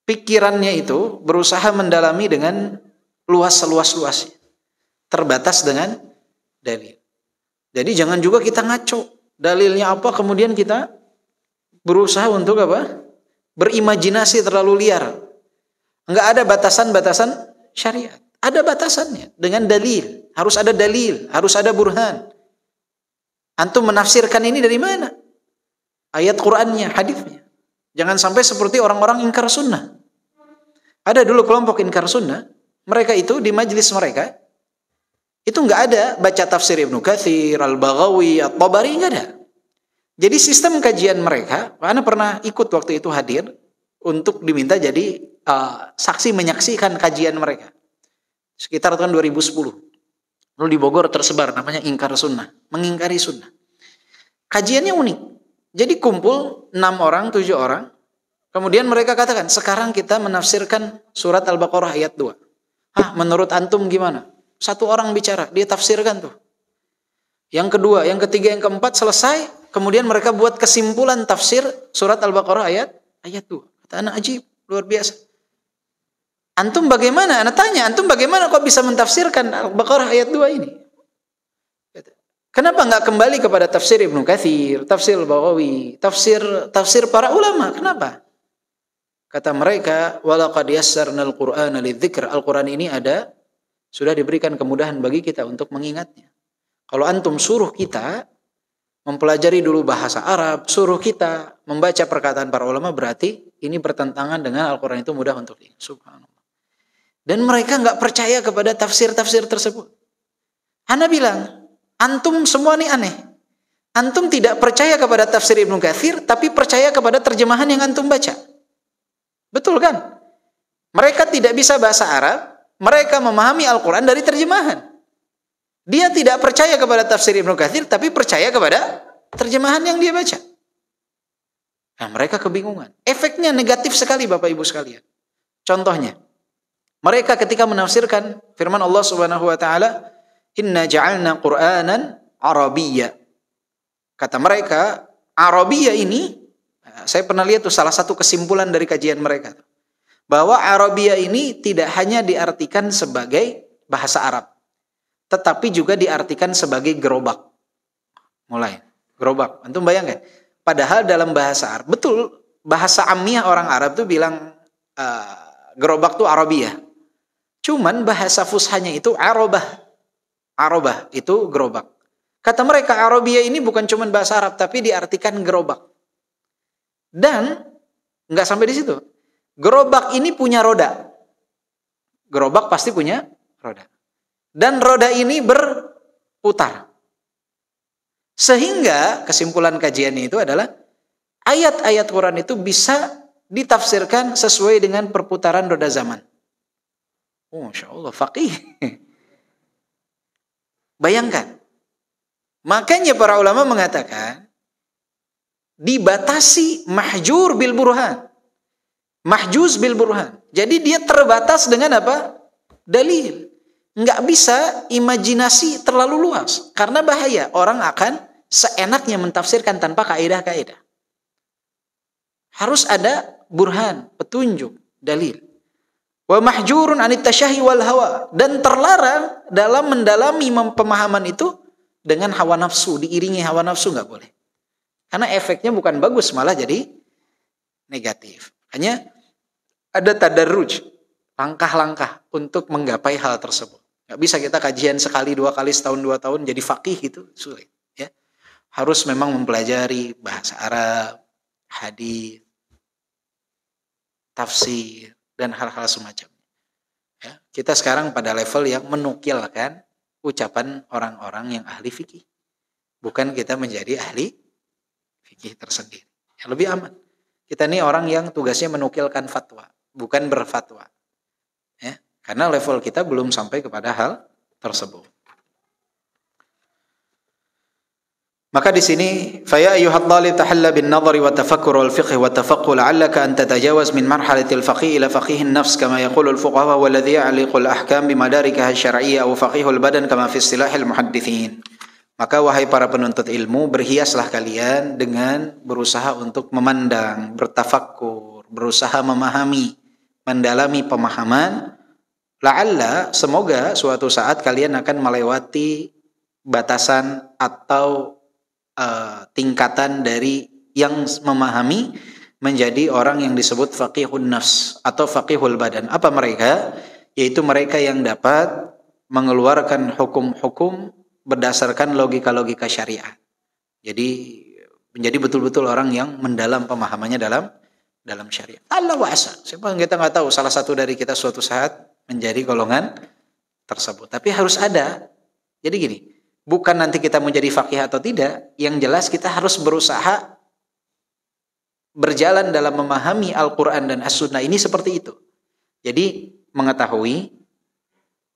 pikirannya itu berusaha mendalami dengan luas-luas-luasnya. Terbatas dengan dalil. Jadi jangan juga kita ngaco. Dalilnya apa kemudian kita berusaha untuk apa? Berimajinasi terlalu liar. Enggak ada batasan-batasan syariat. Ada batasannya dengan dalil. Harus ada dalil, harus ada burhan. Antum menafsirkan ini dari mana? Ayat Qur'annya, hadisnya. Jangan sampai seperti orang-orang ingkar sunnah. Ada dulu kelompok ingkar sunnah. Mereka itu di majelis mereka itu enggak ada baca tafsir Ibnu Katsir, Al-Baghawi, At-Tabari, enggak ada. Jadi sistem kajian mereka, Ana pernah ikut waktu itu hadir untuk diminta jadi saksi menyaksikan kajian mereka. Sekitar tahun 2010. Lalu di Bogor tersebar namanya ingkar sunnah, mengingkari sunnah. Kajiannya unik. Jadi kumpul 6 orang, 7 orang. Kemudian mereka katakan, sekarang kita menafsirkan surat Al-Baqarah ayat 2. Menurut antum gimana? Satu orang bicara, dia tafsirkan tuh. Yang kedua, yang ketiga, yang keempat selesai. Kemudian mereka buat kesimpulan tafsir surat Al-Baqarah ayat 2. Kata anak ajib, luar biasa. Antum bagaimana? Anak tanya, antum bagaimana kok bisa mentafsirkan Al-Baqarah ayat 2 ini? Kenapa nggak kembali kepada tafsir Ibnu Katsir, tafsir Al-Baghawi, tafsir para ulama? Kenapa? Kata mereka, walaqad yassarnal Qur'ana lidzikr. Al-Qur'an ini ada, sudah diberikan kemudahan bagi kita untuk mengingatnya. Kalau antum suruh kita mempelajari dulu bahasa Arab, suruh kita membaca perkataan para ulama, berarti ini bertentangan dengan Al-Quran, itu mudah untuk diingat. Subhanallah. Dan mereka nggak percaya kepada tafsir-tafsir tersebut. Ana bilang, antum semua ini aneh. Antum tidak percaya kepada tafsir Ibnu Katsir, tapi percaya kepada terjemahan yang antum baca. Betul kan? Mereka tidak bisa bahasa Arab, mereka memahami Al-Quran dari terjemahan. Dia tidak percaya kepada tafsir Ibnu Katsir, tapi percaya kepada terjemahan yang dia baca. Nah, mereka kebingungan. Efeknya negatif sekali Bapak Ibu sekalian. Contohnya, mereka ketika menafsirkan firman Allah Subhanahu wa taala, "Inna ja'alna Qur'anan Arabiyya." Kata mereka, Arabiyya ini, saya pernah lihat tuh salah satu kesimpulan dari kajian mereka, bahwa Arabiyya ini tidak hanya diartikan sebagai bahasa Arab, tetapi juga diartikan sebagai gerobak. Mulai, gerobak. Antum bayangkan? Padahal dalam bahasa Arab, betul, bahasa ammiah orang Arab tuh bilang gerobak tuh Arabiyah. Cuman bahasa fushanya itu Arabah. Arabah itu gerobak. Kata mereka Arabiyah ini bukan cuman bahasa Arab, tapi diartikan gerobak. Dan nggak sampai di situ. Gerobak ini punya roda. Gerobak pasti punya roda. Dan roda ini berputar. Sehingga kesimpulan kajiannya itu adalah ayat-ayat Quran itu bisa ditafsirkan sesuai dengan perputaran roda zaman. Oh, Masya Allah, faqih. Bayangkan. Makanya para ulama mengatakan dibatasi mahjur bil burhan. Mahjuz bil burhan. Jadi dia terbatas dengan apa? Dalil. Nggak bisa imajinasi terlalu luas. Karena bahaya. Orang akan seenaknya mentafsirkan tanpa kaidah-kaidah. Harus ada burhan, petunjuk, dalil. Wa mahjurun anit tasyahi wal hawa. Dan terlarang dalam mendalami pemahaman itu dengan hawa nafsu. Diiringi hawa nafsu nggak boleh. Karena efeknya bukan bagus, malah jadi negatif. Hanya ada tadarruj, langkah-langkah untuk menggapai hal tersebut. Nggak bisa kita kajian sekali, 2 kali, setahun, 2 tahun jadi faqih gitu, sulit. Ya. Harus memang mempelajari bahasa Arab, hadis, tafsir, dan hal-hal semacamnya. Ya. Kita sekarang pada level yang menukilkan ucapan orang-orang yang ahli fikih. Bukan kita menjadi ahli fikih tersendiri. Yang lebih aman. Kita ini orang yang tugasnya menukilkan fatwa, bukan berfatwa. Ya, karena level kita belum sampai kepada hal tersebut. Maka di sini, fa ya ayyuhal talib tahalla bin nadhari wa tafakkur wal fiqh wa tafaqqu la'allaka an tatajawaz min marhalatil faqih ila faqih an-nafs kama yaqulu al-fuqaha walladhi ya'liqu al-ahkam bi madarikah asy-syar'iyyah aw faqihul badan kama fi istilahil muhadditsin. Maka wahai para penuntut ilmu, berhiaslah kalian dengan berusaha untuk memandang, bertafakkur, berusaha memahami, mendalami pemahaman. La'alla, semoga suatu saat kalian akan melewati batasan atau tingkatan dari yang memahami menjadi orang yang disebut faqihun nafs atau faqihul badan. Apa mereka? Yaitu mereka yang dapat mengeluarkan hukum-hukum berdasarkan logika-logika syariat. Jadi menjadi betul-betul orang yang mendalam pemahamannya dalam syariat. Allah wa'asa. Siapa yang kita nggak tahu, salah satu dari kita suatu saat menjadi golongan tersebut. Tapi harus ada. Jadi gini, bukan nanti kita mau jadi faqih atau tidak, yang jelas kita harus berusaha berjalan dalam memahami Al-Quran dan As-Sunnah ini seperti itu. Jadi mengetahui,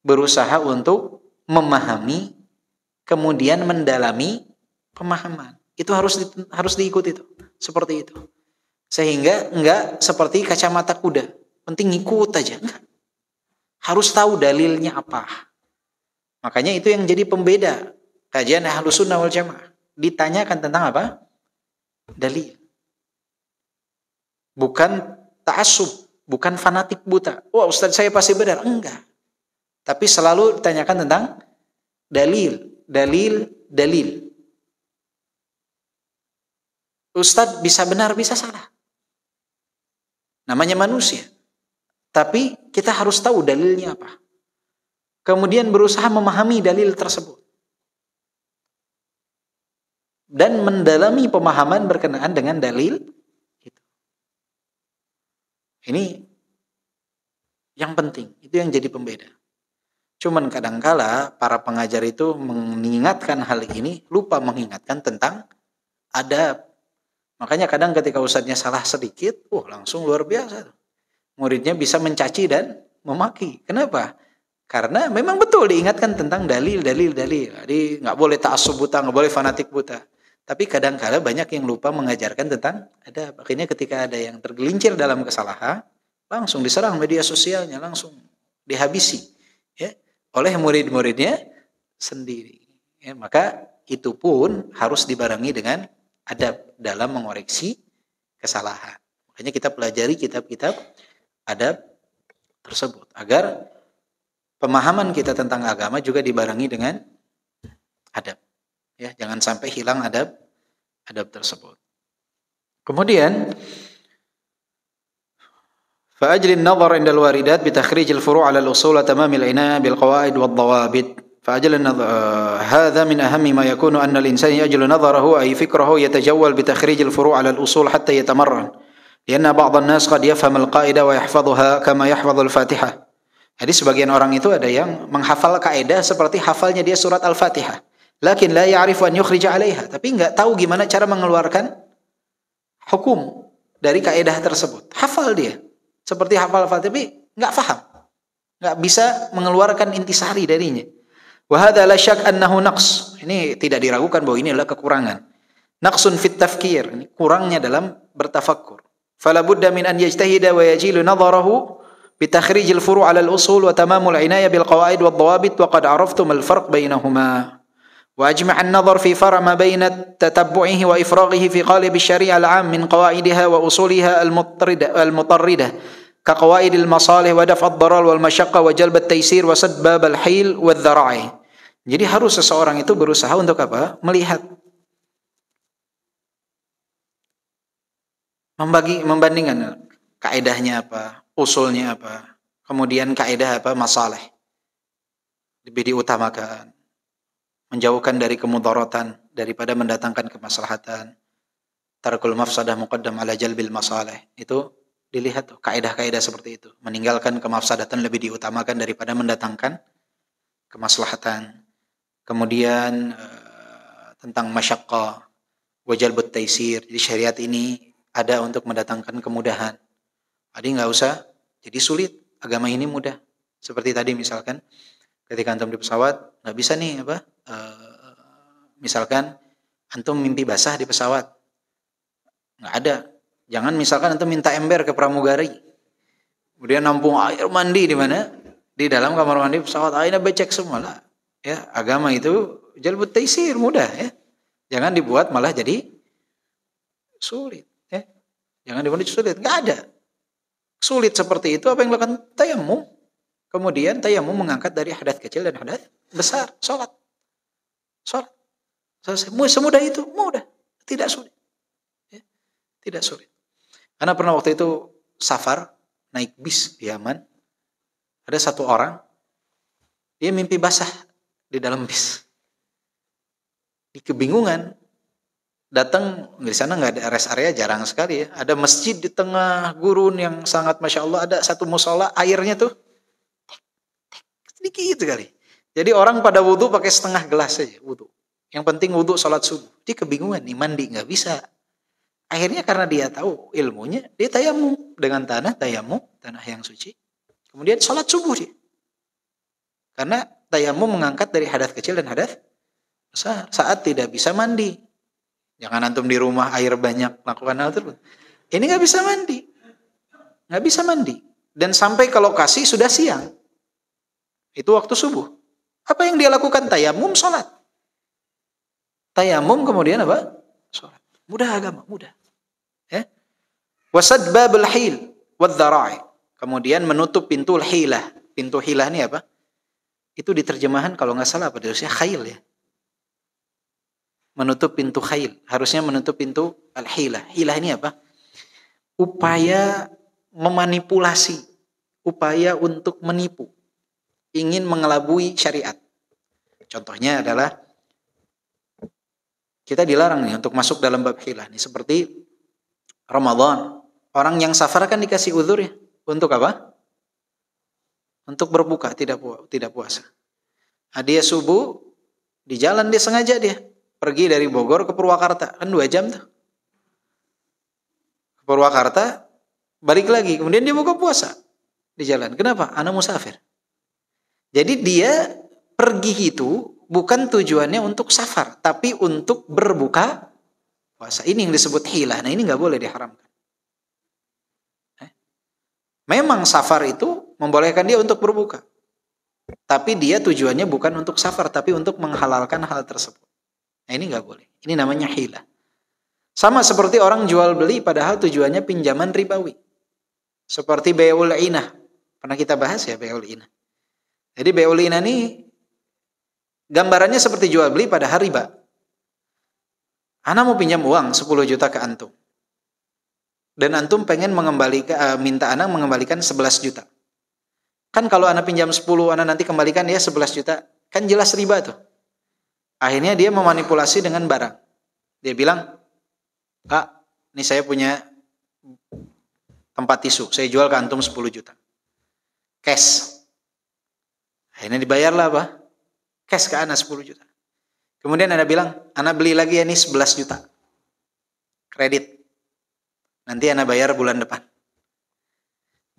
berusaha untuk memahami, kemudian mendalami pemahaman. Itu harus diikuti itu. Seperti itu. Sehingga enggak seperti kacamata kuda. Penting ngikut aja. Enggak. Harus tahu dalilnya apa. Makanya itu yang jadi pembeda kajian Ahlus Sunnah wal Jamaah. Ditanyakan tentang apa? Dalil. Bukan ta'assub, bukan fanatik buta. Wah, Ustaz saya pasti benar. Enggak. Tapi selalu ditanyakan tentang dalil. Ustadz bisa benar, bisa salah. Namanya manusia. Tapi kita harus tahu dalilnya apa. Kemudian berusaha memahami dalil tersebut. Dan mendalami pemahaman berkenaan dengan dalil itu. Ini yang penting. Itu yang jadi pembeda. Cuman kadangkala para pengajar itu mengingatkan hal ini, lupa mengingatkan tentang adab. Makanya kadang ketika ustadznya salah sedikit, langsung luar biasa. Muridnya bisa mencaci dan memaki. Kenapa? Karena memang betul diingatkan tentang dalil. Jadi nggak boleh ta'assub buta, nggak boleh fanatik buta. Tapi kadangkala banyak yang lupa mengajarkan tentang adab. Akhirnya ketika ada yang tergelincir dalam kesalahan, langsung diserang media sosialnya, langsung dihabisi. Ya. Oleh murid-muridnya sendiri. Ya, maka itu pun harus dibarengi dengan adab dalam mengoreksi kesalahan. Makanya kita pelajari kitab-kitab adab tersebut agar pemahaman kita tentang agama juga dibarengi dengan adab. Ya, jangan sampai hilang adab tersebut. Kemudian فأجل النظر عند الواردات بتخريج الفروع على الأصول تمام العناية بالقواعد والضوابط فأجل النظر هذا من أهم ما يكون أن الإنسان يجل نظره أي فكره يتجول بتخريج الفروع على الأصول حتى يتمرن لأن بعض الناس قد يفهم القاعدة ويحفظها كما يحفظ الفاتحة. Jadi sebagian orang itu ada yang menghafal kaidah seperti hafalnya dia surat Al-Fatihah. Lakin la ya'rifu an yukhrija 'alaiha, tapi enggak tahu gimana cara mengeluarkan hukum dari kaidah tersebut. Hafal dia seperti hafal Al-Fatihah, tapi nggak paham, nggak bisa mengeluarkan intisari darinya. Wa hadza la syak annahu naqs. Ini tidak diragukan bahwa ini adalah kekurangan. Naqsun fit tafkir, ini kurangnya dalam bertafakkur. Fala budda min an yajtahida wa yajilu nadharahu bi takhrij al-furu' 'ala al-usul wa tamamul 'inayah bil qawaid wad dawabit wa qad 'araftum al-farq bainahuma. Wa ajma' an-nadhar fi far' ma baina tatabbu'ihi wa ifraghihi fi qalib asy-syari'ah al-'am min qawaidiha wa usuliha al-mutarridah ka qawaid al-masalih wa daf' ad-darar wal mashaqqa wa jalb at-taysir wa sadd bab al-hil wad dhara'i. Jadi harus seseorang itu berusaha untuk apa? Melihat, membandingkan kaidahnya apa, usulnya apa, kemudian kaidah apa, masalah lebih diutamakan, menjauhkan dari kemudaratan daripada mendatangkan kemaslahatan. Tarkul mafsadah muqaddam ala jalbil masalah. Itu dilihat tuh kaidah-kaidah seperti itu. Meninggalkan kemafsadatan lebih diutamakan daripada mendatangkan kemaslahatan. Kemudian tentang masyaqqah wa jalbut taysir. Jadi syariat ini ada untuk mendatangkan kemudahan. Jadi nggak usah jadi sulit. Agama ini mudah. Seperti tadi misalkan ketika antum di pesawat nggak bisa nih apa? Misalkan antum mimpi basah di pesawat, nggak ada. Jangan misalkan antum minta ember ke pramugari, kemudian nampung air mandi di mana? Di dalam kamar mandi pesawat, airnya becek semua lah. Ya, agama itu jalbut taysir, mudah ya. Jangan dibuat malah jadi sulit. Ya. Jangan dibuat sulit, nggak ada. Sulit seperti itu apa yang dilakukan? Tayammum. Kemudian tayammum mengangkat dari hadas kecil dan hadas besar, sholat. Semudah itu, mudah, tidak sulit. Ya. Tidak sulit. Karena pernah waktu itu safar, naik bis di Yaman, ada satu orang, dia mimpi basah di dalam bis. Di kebingungan, datang di sana nggak ada rest area, jarang sekali ya. Ada masjid di tengah gurun yang sangat masya Allah, ada satu musola, airnya tuh sedikit sekali. Jadi orang pada wudhu pakai setengah gelas saja wudhu. Yang penting wudhu sholat subuh. Dia kebingungan nih, mandi nggak bisa. Akhirnya karena dia tahu ilmunya, dia tayammum dengan tanah yang suci. Kemudian sholat subuh dia. Karena tayammum mengangkat dari hadas kecil dan hadas besar. Saat tidak bisa mandi. Jangan antum di rumah air banyak lakukan hal tersebut. Ini nggak bisa mandi. Nggak bisa mandi. Dan sampai ke lokasi sudah siang. Itu waktu subuh. Apa yang dia lakukan? Tayammum, sholat. Tayammum kemudian apa? Sholat. Mudah agama, mudah. Ya. Wasad babul hil wadzara'i. Kemudian menutup pintu hilah. Pintu hilah ini apa? Itu diterjemahan kalau nggak salah apa? Harusnya khail ya. Menutup pintu khail. Harusnya menutup pintu al-hilah. Hilah ini apa? Upaya memanipulasi. Upaya untuk menipu. Ingin mengelabui syariat. Contohnya adalah kita dilarang nih untuk masuk dalam bab hilah nih, seperti Ramadan. Orang yang safar kan dikasih uzur ya. Untuk apa? Untuk berbuka, tidak puasa. Nah, dia subuh di jalan dia sengaja dia pergi dari Bogor ke Purwakarta, kan 2 jam tuh. Ke Purwakarta, balik lagi, kemudian dia buka puasa di jalan. Kenapa? Ana musafir. Jadi dia pergi itu bukan tujuannya untuk safar, tapi untuk berbuka puasa. Ini yang disebut hilah. Nah ini nggak boleh diharamkan. Memang safar itu membolehkan dia untuk berbuka, tapi dia tujuannya bukan untuk safar, tapi untuk menghalalkan hal tersebut. Nah ini nggak boleh. Ini namanya hilah. Sama seperti orang jual beli padahal tujuannya pinjaman ribawi. Seperti bai'ul inah. Pernah kita bahas ya bai'ul inah. Jadi bai'ul inah ini gambarannya seperti jual beli padahal riba. Ana mau pinjam uang 10 juta ke antum. Dan antum pengen mengembalikan, minta ana mengembalikan 11 juta. Kan kalau ana pinjam 10, ana nanti kembalikan ya 11 juta. Kan jelas riba tuh. Akhirnya dia memanipulasi dengan barang. Dia bilang, Kak, ini saya punya tempat tisu. Saya jual ke antum 10 juta. Cash. Akhirnya dibayarlah apa? Cash ke ana 10 juta. Kemudian ana bilang, ana beli lagi ya ini 11 juta. Kredit. Nanti ana bayar bulan depan.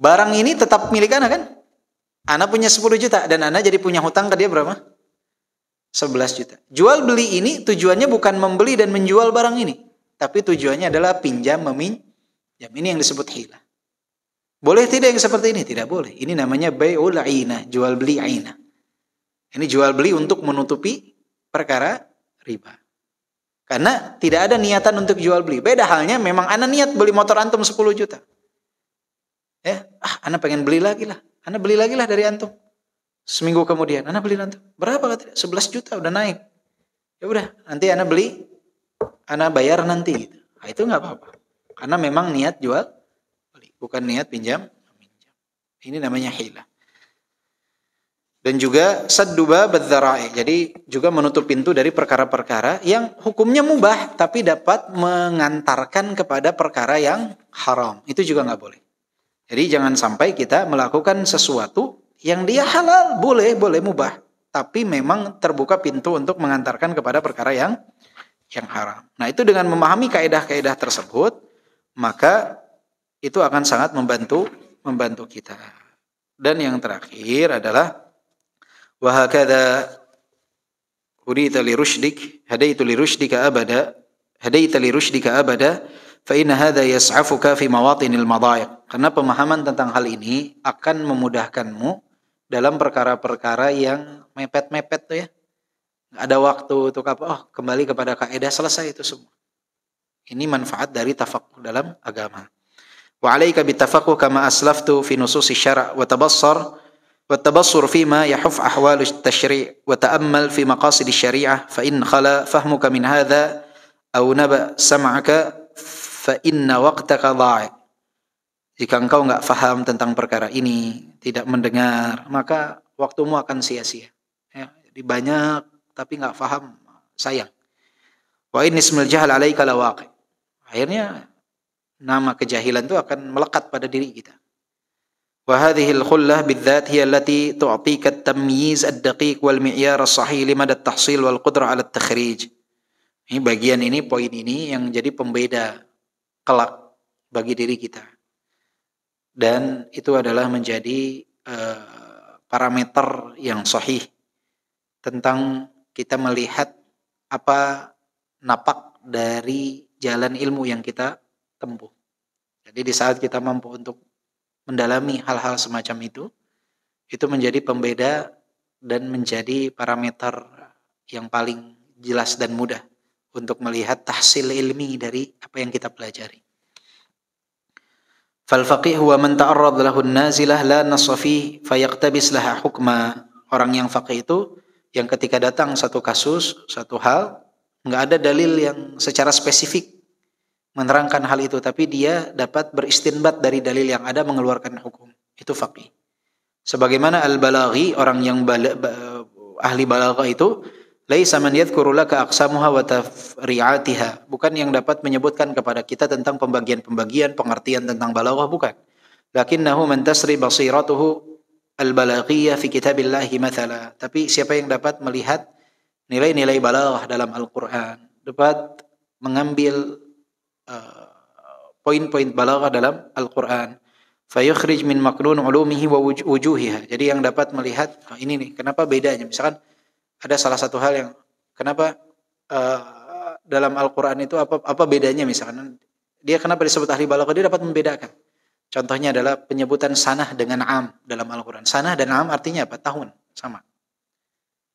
Barang ini tetap milik ana kan? Ana punya 10 juta dan ana jadi punya hutang ke dia berapa? 11 juta. Jual beli ini tujuannya bukan membeli dan menjual barang ini, tapi tujuannya adalah pinjam meminjam. Ini yang disebut hilah. Boleh tidak yang seperti ini? Tidak boleh. Ini namanya bai'ul 'ainah, jual beli 'ainah. Ini jual beli untuk menutupi perkara riba. Karena tidak ada niatan untuk jual beli. Beda halnya memang ana niat beli motor antum 10 juta. Ya, ana pengen beli lagi lah. Ana beli lagi lah dari antum. Seminggu kemudian ana beli antum. Berapa kata? 11 juta udah naik. Ya udah, nanti ana beli, ana bayar nanti gitu. Nah, itu enggak apa-apa. Karena memang niat jual beli, bukan niat pinjam meminjam. Ini namanya hilah. Dan juga saddu bab dzara'i. Jadi juga menutup pintu dari perkara-perkara yang hukumnya mubah tapi dapat mengantarkan kepada perkara yang haram. Itu juga enggak boleh. Jadi jangan sampai kita melakukan sesuatu yang dia halal, boleh mubah, tapi memang terbuka pintu untuk mengantarkan kepada perkara yang haram. Nah, itu dengan memahami kaidah-kaidah tersebut, maka itu akan sangat membantu kita. Dan yang terakhir adalah wa hakadha hudita li rusydik hadaitu li rusydika abada hadaita li rusydika abada fa inna hadha yas'afuka fi mawatinil madhayiq. Karena pemahaman tentang hal ini akan memudahkanmu dalam perkara-perkara yang mepet-mepet tuh ya. Nggak ada waktu untuk apa? Oh, kembali kepada kaidah, selesai itu semua. Ini manfaat dari tafaqquh dalam agama. Wa 'alaika bitafaqquh kama aslaftu fi nususi syara' wa tabassur fima yahuf ahwal at-tashri' wa ta'ammal fi maqasid asy-syari'ah fa in khala fahmuka min hadha aw naba sam'aka fa inna waqtaka dha'i. Jika engkau enggak faham tentang perkara ini, tidak mendengar, maka waktumu akan sia-sia. Ya, jadi banyak tapi enggak faham, sayang. Wa in ismul jahl 'alaika lawaqi. Akhirnya nama kejahilan itu akan melekat pada diri kita. Wa hadhihi al-khullah bidzat hiya allati tu'tika at-tamyiz ad-daqiq wal mi'yar as-sahih limada at-tahsil wal qudrah 'ala at-takhrij. Ini bagian ini, poin ini yang jadi pembeda kelak bagi diri kita. Dan itu adalah menjadi parameter yang sahih tentang kita melihat apa napak dari jalan ilmu yang kita tempuh. Jadi di saat kita mampu untuk mendalami hal-hal semacam itu menjadi pembeda dan menjadi parameter yang paling jelas dan mudah untuk melihat tahsil ilmi dari apa yang kita pelajari. Fal faqih huwa man ta'arrad lahu an-nazilah la nassa fi fayaqtabis laha hukma. Orang yang faqih itu yang ketika datang satu kasus, satu hal, enggak ada dalil yang secara spesifik menerangkan hal itu, tapi dia dapat beristinbat dari dalil yang ada mengeluarkan hukum. Itu faqih. Sebagaimana al-balaghi, orang yang ahli balaghah itu laisa man yadhkuru laka aqsamuha wa tafri'atiha, bukan yang dapat menyebutkan kepada kita tentang pembagian-pembagian pengertian tentang balaghah, bukan. Lakinnahu man tasri basiratuhu al-balaghiyah fi kitabillahi mathala. Tapi siapa yang dapat melihat nilai-nilai balaghah dalam Al-Qur'an, dapat mengambil poin-poin balaghah dalam Al-Qur'an, fayukhrij min maknun ulumihi wa wujuhiha. Jadi yang dapat melihat ini nih, kenapa bedanya? Misalkan ada salah satu hal yang kenapa dalam Al-Qur'an itu apa bedanya, misalkan dia kenapa disebut ahli balaghah, dia dapat membedakan. Contohnya adalah penyebutan sanah dengan am dalam Al-Qur'an. Sanah dan am artinya apa? Tahun, sama.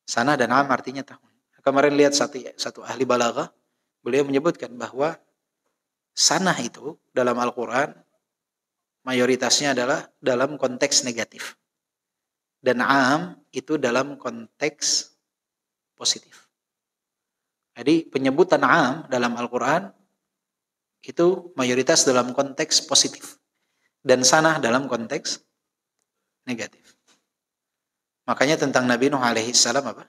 Sanah dan am artinya tahun. Kemarin lihat satu ahli balaghah, beliau menyebutkan bahwa sanah itu dalam Al-Qur'an mayoritasnya adalah dalam konteks negatif. Dan am itu dalam konteks positif. Jadi penyebutan am dalam Al-Qur'an itu mayoritas dalam konteks positif dan sanah dalam konteks negatif. Makanya tentang Nabi Nuh alaihi salam apa?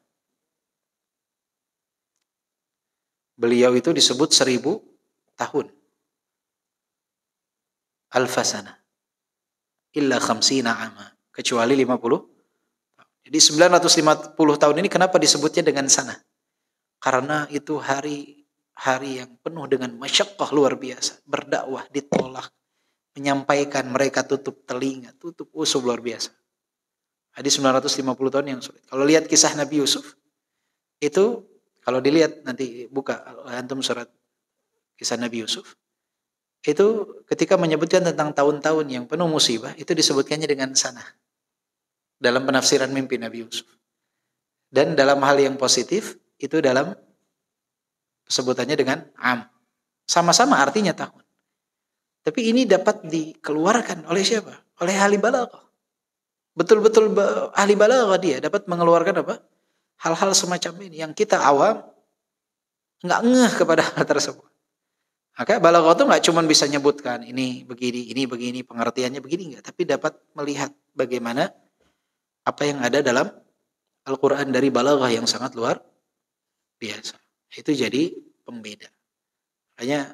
Beliau itu disebut 1000 tahun. Alfasana illa khamsina ama, kecuali 50. Jadi 950 tahun ini kenapa disebutnya dengan sana? Karena itu hari yang penuh dengan masyaqqah luar biasa. Berdakwah ditolak, menyampaikan mereka tutup telinga, tutup usus luar biasa. Jadi 950 tahun yang sulit. Kalau lihat kisah Nabi Yusuf, Itu kalau dilihat nanti buka antum surat kisah Nabi Yusuf, itu ketika menyebutkan tentang tahun-tahun yang penuh musibah, itu disebutkannya dengan sana dalam penafsiran mimpi Nabi Yusuf. Dan dalam hal yang positif itu dalam sebutannya dengan am. Sama-sama artinya tahun. Tapi ini dapat dikeluarkan oleh siapa? Oleh ahli balaghah. Betul-betul ahli balaghah dia dapat mengeluarkan apa? Hal-hal semacam ini yang kita awam nggak ngeh kepada hal tersebut. Maka balaghah itu nggak cuma bisa nyebutkan ini begini, pengertiannya begini enggak, tapi dapat melihat bagaimana apa yang ada dalam Al-Quran dari balaghah yang sangat luar biasa. Itu jadi pembeda. Hanya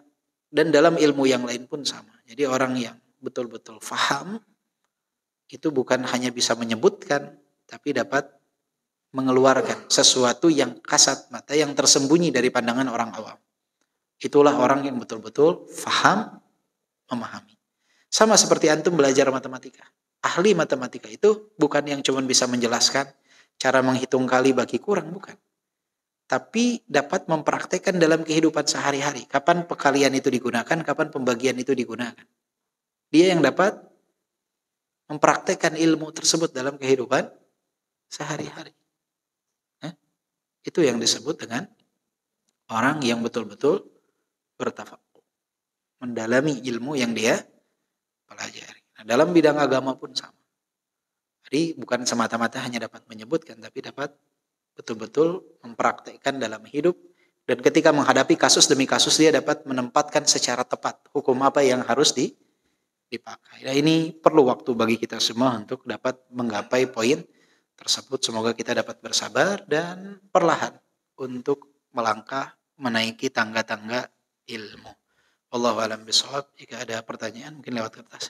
dan dalam ilmu yang lain pun sama. Jadi orang yang betul-betul faham itu bukan hanya bisa menyebutkan, tapi dapat mengeluarkan sesuatu yang kasat mata, yang tersembunyi dari pandangan orang awam. Itulah orang yang betul-betul faham, memahami. Sama seperti antum belajar matematika. Ahli matematika itu bukan yang cuma bisa menjelaskan cara menghitung kali bagi kurang, bukan. Tapi dapat mempraktekkan dalam kehidupan sehari-hari. Kapan perkalian itu digunakan, kapan pembagian itu digunakan. Dia yang dapat mempraktekkan ilmu tersebut dalam kehidupan sehari-hari. Itu yang disebut dengan orang yang betul-betul bertafakuh, mendalami ilmu yang dia pelajari. Nah, dalam bidang agama pun sama. Jadi bukan semata-mata hanya dapat menyebutkan, tapi dapat betul-betul mempraktekkan dalam hidup. Dan ketika menghadapi kasus demi kasus, dia dapat menempatkan secara tepat hukum apa yang harus dipakai. Nah, ini perlu waktu bagi kita semua untuk dapat menggapai poin tersebut. Semoga kita dapat bersabar dan perlahan untuk melangkah menaiki tangga-tangga ilmu. Wallahu a'lam bishawab. Jika ada pertanyaan mungkin lewat kertas.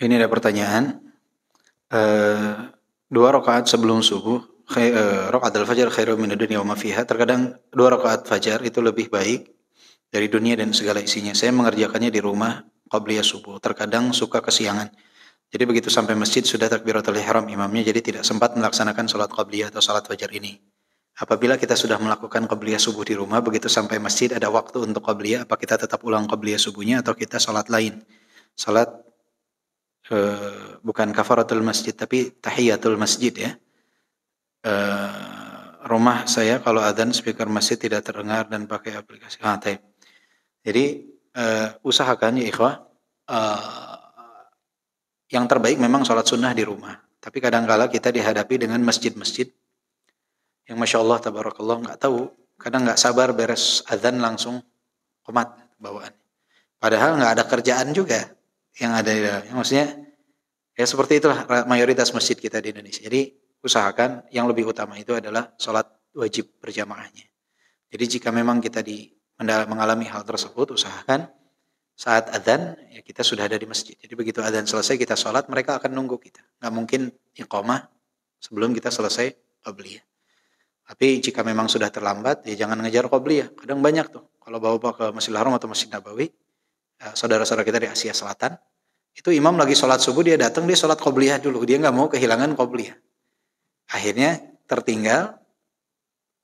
Ini ada pertanyaan. 2 rakaat sebelum subuh, rakaat al-fajr khairum minad dunya wa ma fiha. Terkadang 2 rakaat fajar itu lebih baik dari dunia dan segala isinya. Saya mengerjakannya di rumah qabliyah subuh. Terkadang suka kesiangan. Jadi begitu sampai masjid sudah takbiratul ihram imamnya, jadi tidak sempat melaksanakan salat qabliyah atau salat fajar ini. Apabila kita sudah melakukan qabliyah subuh di rumah, begitu sampai masjid ada waktu untuk qabliyah, apa kita tetap ulang qabliyah subuhnya atau kita salat lain? Salat bukan kafaratul masjid tapi tahiyatul masjid ya. Rumah saya kalau adzan speaker masjid tidak terdengar dan pakai aplikasi. Jadi usahakan ya ikhwah, yang terbaik memang sholat sunnah di rumah. Tapi kadang-kala kita dihadapi dengan masjid-masjid yang masya Allah tabarakallah nggak tahu, kadang nggak sabar beres adzan langsung qomat bawaan. Padahal nggak ada kerjaan juga yang ada di dalamnya. Maksudnya ya seperti itulah mayoritas masjid kita di Indonesia. Jadi usahakan yang lebih utama itu adalah sholat wajib berjamaahnya. Jadi jika memang kita mengalami hal tersebut, usahakan saat adzan ya kita sudah ada di masjid. Jadi begitu adzan selesai kita sholat, mereka akan nunggu kita. Nggak mungkin iqamah sebelum kita selesai qabliyah. Tapi jika memang sudah terlambat, ya jangan ngejar qabliyah. Kadang banyak tuh, kalau bawa ke Masjidil Haram atau Masjid Nabawi, saudara-saudara kita di Asia Selatan, itu imam lagi sholat subuh, dia datang, dia sholat qabliyah dulu. Dia nggak mau kehilangan qabliyah. Akhirnya tertinggal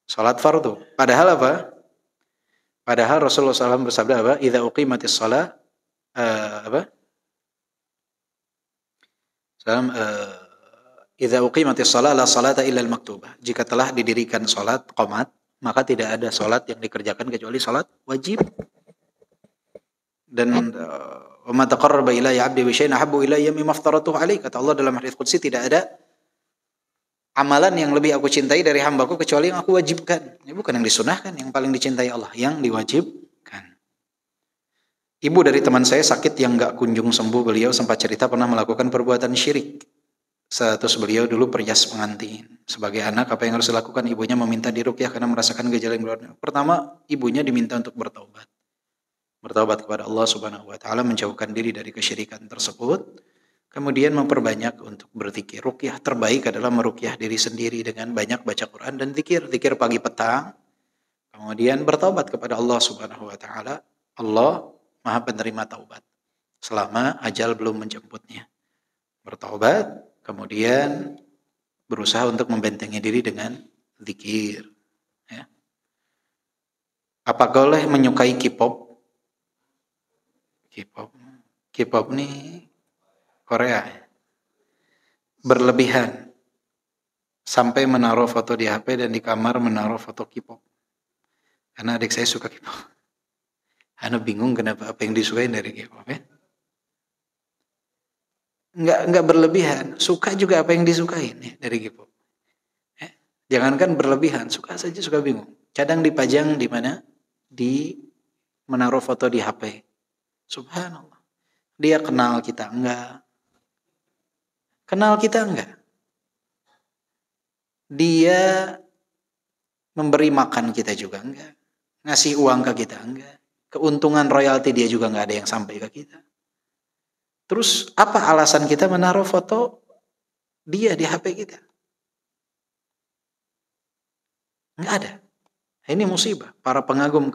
sholat fardu. Padahal apa? Padahal Rasulullah SAW bersabda apa? Idza uqimatis shalah idza uqimatis shalah la salata illa al-maktubah. Jika telah didirikan salat qomat, maka tidak ada salat yang dikerjakan kecuali salat wajib. Dan wa ma taqarraba ilayya 'abdi bi syai'in ahabbu ilayya mimma aftaratuhu alaihi. Kata Allah dalam hadits qudsi, tidak ada amalan yang lebih aku cintai dari hambaku kecuali yang aku wajibkan. Ini bukan yang disunahkan, yang paling dicintai Allah, yang diwajibkan. Ibu dari teman saya sakit yang gak kunjung sembuh. Beliau sempat cerita pernah melakukan perbuatan syirik. Status beliau dulu perias pengantin. Sebagai anak, apa yang harus dilakukan? Ibunya meminta diruqyah karena merasakan gejala yang berat. Pertama, ibunya diminta untuk bertaubat. Bertaubat kepada Allah Subhanahu wa taala, menjauhkan diri dari kesyirikan tersebut. Kemudian memperbanyak untuk berzikir. Ruqyah terbaik adalah meruqyah diri sendiri dengan banyak baca Quran dan zikir pagi petang. Kemudian bertaubat kepada Allah Subhanahu wa taala. Allah Maha penerima taubat selama ajal belum menjemputnya. Bertaubat, kemudian berusaha untuk membentengi diri dengan zikir. Ya. Apa boleh menyukai K-pop? K-pop nih Korea. Berlebihan. Sampai menaruh foto di HP dan di kamar menaruh foto K-pop. Karena adik saya suka K-pop. Ana bingung kenapa apa yang disukai dari K-pop ya. Enggak berlebihan, suka juga apa yang disukai ya, dari K-pop. Ya. Jangankan berlebihan, suka saja suka bingung. Cadang dipajang di mana? Di menaruh foto di HP. Subhanallah. Dia kenal kita enggak? Kenal kita enggak? Dia memberi makan kita juga enggak? Ngasih uang ke kita enggak? Keuntungan royalti dia juga nggak ada yang sampai ke kita. Terus apa alasan kita menaruh foto dia di HP kita? Nggak ada. Ini musibah. Para pengagum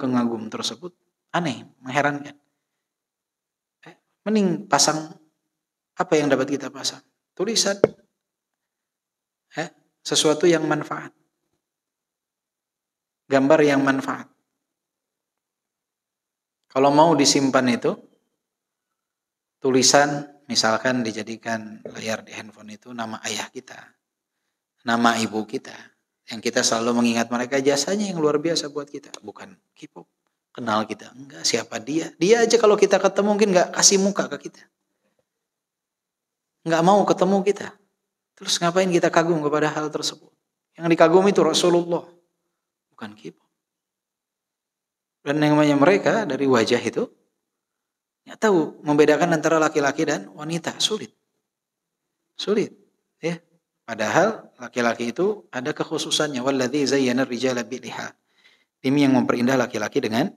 tersebut aneh, mengherankan. Mending pasang apa yang dapat kita pasang? Tulisan. Sesuatu yang manfaat. Gambar yang manfaat. Kalau mau disimpan itu, tulisan misalkan dijadikan layar di handphone itu nama ayah kita, nama ibu kita, yang kita selalu mengingat mereka, jasanya yang luar biasa buat kita. Bukan K-pop, kenal kita enggak, siapa dia? Dia aja kalau kita ketemu mungkin enggak kasih muka ke kita, enggak mau ketemu kita. Terus ngapain kita kagum kepada hal tersebut? Yang dikagumi itu Rasulullah, bukan K-pop. Dan yang namanya mereka dari wajah itu nggak tahu membedakan antara laki-laki dan wanita, sulit ya. Padahal laki-laki itu ada kekhususannya, walladzi zayyana ar-rijala biliha. Ini yang memperindah laki-laki dengan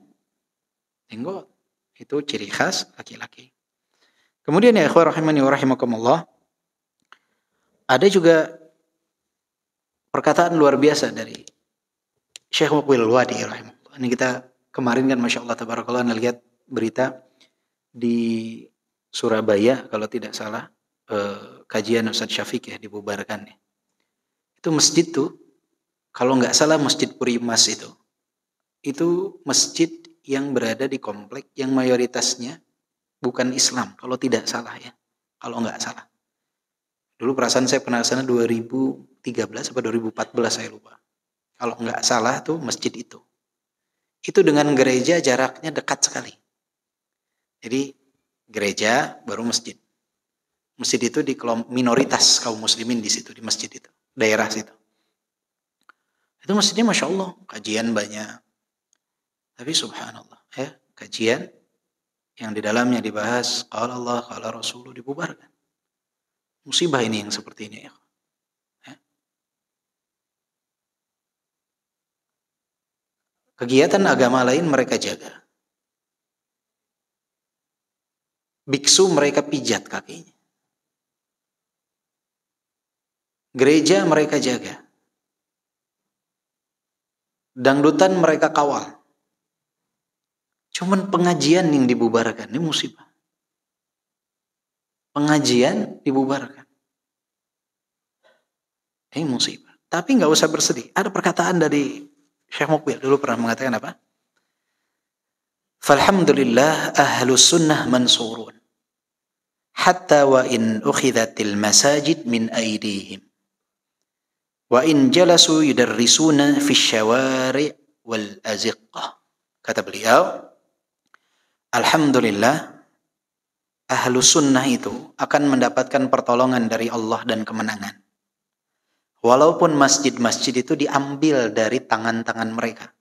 jenggot, itu ciri khas laki-laki. Kemudian ya ikhwah rahimani wa rahimakumullah, ada juga perkataan luar biasa dari Syekh Muqbil Wadi rahimahullah. Ini kita kemarin kan Masya Allah tabarakallah lihat berita di Surabaya kalau tidak salah, kajian Ustaz Syafiq ya dibubarkan ya. Itu masjid tuh kalau nggak salah Masjid Puri Mas itu masjid yang berada di komplek yang mayoritasnya bukan Islam kalau tidak salah ya, kalau nggak salah. Dulu perasaan saya pernah sana 2013 atau 2014 saya lupa. Kalau nggak salah tuh masjid itu dengan gereja jaraknya dekat sekali. Jadi gereja baru masjid. Masjid itu di minoritas kaum muslimin di situ, di masjid itu, daerah situ. Itu masjidnya Masya Allah, kajian banyak. Tapi subhanallah, ya, kajian yang di dalamnya dibahas qala Allah, qala Rasulullah dibubarkan. Musibah ini yang seperti ini ya. Kegiatan agama lain mereka jaga. Biksu mereka pijat kakinya. Gereja mereka jaga. Dangdutan mereka kawal. Cuman pengajian yang dibubarkan, ini musibah. Pengajian dibubarkan. Ini musibah. Tapi nggak usah bersedih. Ada perkataan dari Syekh Mukbil dulu pernah mengatakan apa? Falhamdulillah ahlus sunnah mansurun. Hatta wa in ukhidatil masajid min aidihim. Wa in jalasu yudarrisuna fi syawari' wal aziqah. Kata beliau, alhamdulillah ahlu sunnah itu akan mendapatkan pertolongan dari Allah dan kemenangan. Walaupun masjid-masjid itu diambil dari tangan-tangan mereka.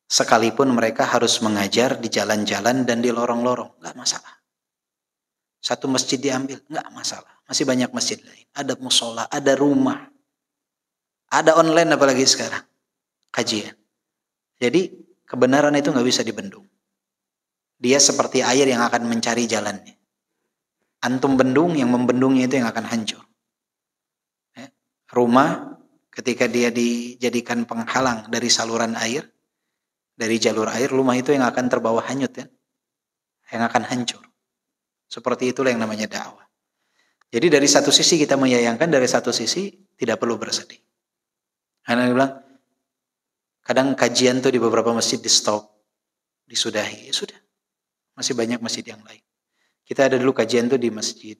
Sekalipun mereka harus mengajar di jalan-jalan dan di lorong-lorong, nggak masalah. Satu masjid diambil, nggak masalah. Masih banyak masjid lain. Ada musola, ada rumah. Ada online apalagi sekarang. Kajian. Jadi kebenaran itu nggak bisa dibendung. Dia seperti air yang akan mencari jalannya. Antum bendung, yang membendungnya itu yang akan hancur. Rumah ketika dia dijadikan penghalang dari saluran air, dari jalur air, rumah itu yang akan terbawa hanyut ya. Yang akan hancur. Seperti itulah yang namanya dakwah. Jadi dari satu sisi kita menyayangkan, dari satu sisi tidak perlu bersedih. Karena dia bilang, kadang kajian tuh di beberapa masjid di stop, disudahi, ya sudah. Masih banyak masjid yang lain. Kita ada dulu kajian tuh di masjid,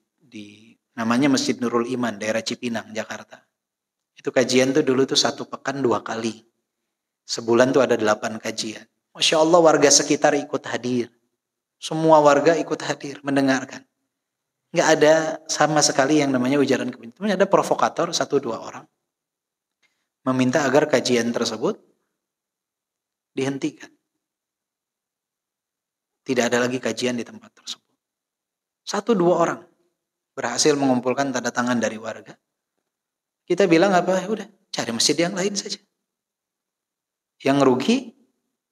namanya Masjid Nurul Iman, daerah Cipinang, Jakarta. Itu kajian tuh dulu tuh 1 pekan 2 kali. Sebulan tuh ada 8 kajian. Masya Allah warga sekitar ikut hadir. Semua warga ikut hadir, mendengarkan. Nggak ada sama sekali yang namanya ujaran kebencian. Ada provokator 1-2 orang. Meminta agar kajian tersebut dihentikan. Tidak ada lagi kajian di tempat tersebut. 1-2 orang berhasil mengumpulkan tanda tangan dari warga. Kita bilang apa? Udah, cari masjid yang lain saja. Yang rugi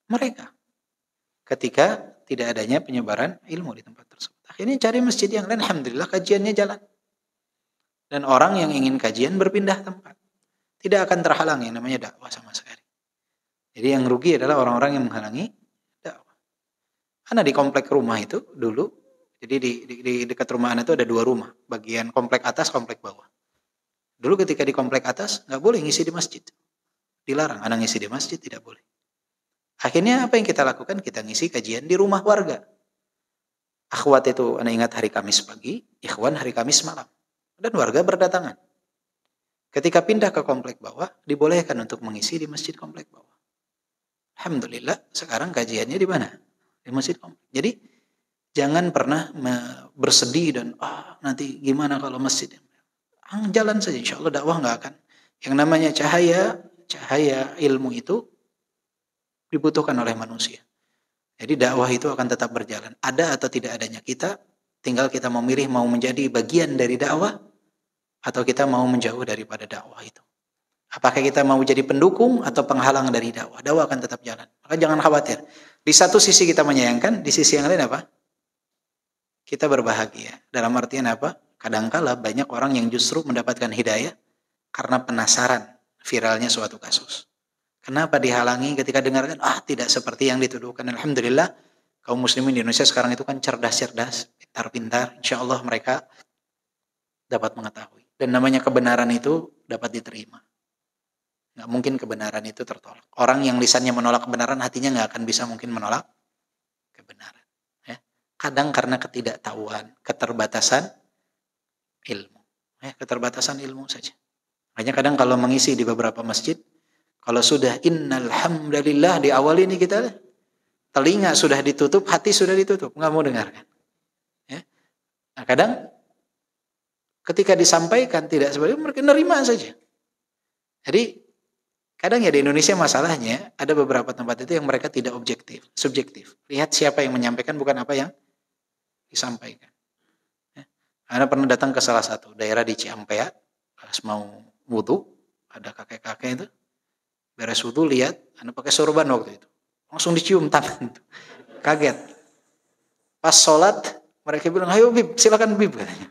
mereka. Ketika tidak adanya penyebaran ilmu di tempat tersebut. Akhirnya cari masjid yang lain. Alhamdulillah kajiannya jalan. Dan orang yang ingin kajian berpindah tempat. Tidak akan terhalang yang namanya dakwah sama sekali. Jadi yang rugi adalah orang-orang yang menghalangi dakwah. Karena di komplek rumah itu dulu, jadi di dekat rumah anak itu ada 2 rumah. Bagian komplek atas, komplek bawah. Dulu ketika di komplek atas, nggak boleh ngisi di masjid. Dilarang, anak ngisi di masjid tidak boleh. Akhirnya apa yang kita lakukan? Kita ngisi kajian di rumah warga. Akhwat itu, anak ingat hari Kamis pagi, ikhwan hari Kamis malam. Dan warga berdatangan. Ketika pindah ke komplek bawah, dibolehkan untuk mengisi di masjid komplek bawah. Alhamdulillah, sekarang kajiannya di mana? Di masjid komplek. Jadi, jangan pernah bersedih dan, nanti gimana kalau masjid? Jalan saja, insya Allah dakwah nggak akan. Yang namanya cahaya ilmu itu dibutuhkan oleh manusia. Jadi dakwah itu akan tetap berjalan. Ada atau tidak adanya kita, tinggal kita memilih mau menjadi bagian dari dakwah, atau kita mau menjauh daripada dakwah itu. Apakah kita mau jadi pendukung atau penghalang dari dakwah? Dakwah akan tetap jalan. Maka jangan khawatir. Di satu sisi kita menyayangkan, di sisi yang lain apa? Kita berbahagia. Dalam artian apa? Kadangkala banyak orang yang justru mendapatkan hidayah karena penasaran viralnya suatu kasus. Kenapa dihalangi ketika dengarkan? Tidak seperti yang dituduhkan. Alhamdulillah, kaum muslimin di Indonesia sekarang itu kan cerdas-cerdas, pintar-pintar. Insya Allah mereka dapat mengetahui. Dan namanya kebenaran itu dapat diterima. Nggak mungkin kebenaran itu tertolak. Orang yang lisannya menolak kebenaran, hatinya nggak akan bisa mungkin menolak kebenaran. Ya. Kadang karena ketidaktahuan, keterbatasan ilmu. Keterbatasan ilmu saja. Makanya kadang kalau mengisi di beberapa masjid, kalau sudah innal hamdalillah di awal ini kita, telinga sudah ditutup, hati sudah ditutup, nggak mau dengarkan. Ya. Nah kadang ketika disampaikan tidak seperti itu, mereka nerima saja. Jadi kadang ya di Indonesia masalahnya ada beberapa tempat itu yang mereka tidak objektif, subjektif. Lihat siapa yang menyampaikan, bukan apa yang disampaikan. Ya. Anda pernah datang ke salah satu daerah di Ciampea, pas mau wudu, ada kakek-kakek itu, beres wudu lihat, Anda pakai sorban waktu itu, langsung dicium tangan, kaget. Pas sholat mereka bilang, ayo Bib, silakan Bib katanya.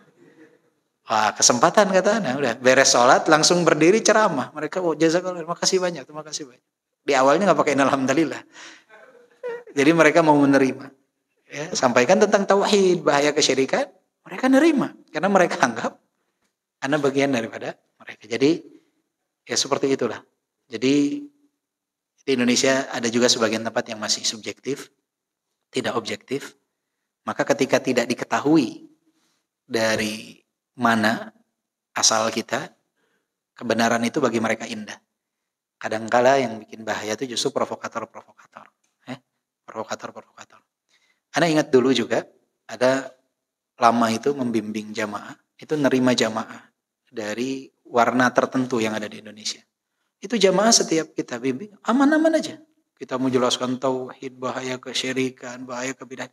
Wah, kesempatan kata Ana, udah beres sholat langsung berdiri ceramah. Mereka, oh jazakallah, terima kasih banyak. Di awalnya nggak pakai alhamdulillah. Jadi mereka mau menerima. Ya, sampaikan tentang tauhid, bahaya kesyirikan, mereka nerima karena mereka anggap Ana bagian daripada mereka. Jadi ya seperti itulah. Jadi di Indonesia ada juga sebagian tempat yang masih subjektif, tidak objektif. Maka ketika tidak diketahui dari mana asal kita, kebenaran itu bagi mereka indah. Kadangkala yang bikin bahaya itu justru provokator-provokator. Provokator-provokator. Ana ingat dulu juga ada lama itu membimbing jamaah, itu nerima jamaah dari warna tertentu yang ada di Indonesia. Itu jamaah setiap kita bimbing aman-aman aja. Kita mau jelaskan tauhid, bahaya kesyirikan, bahaya kebidahan.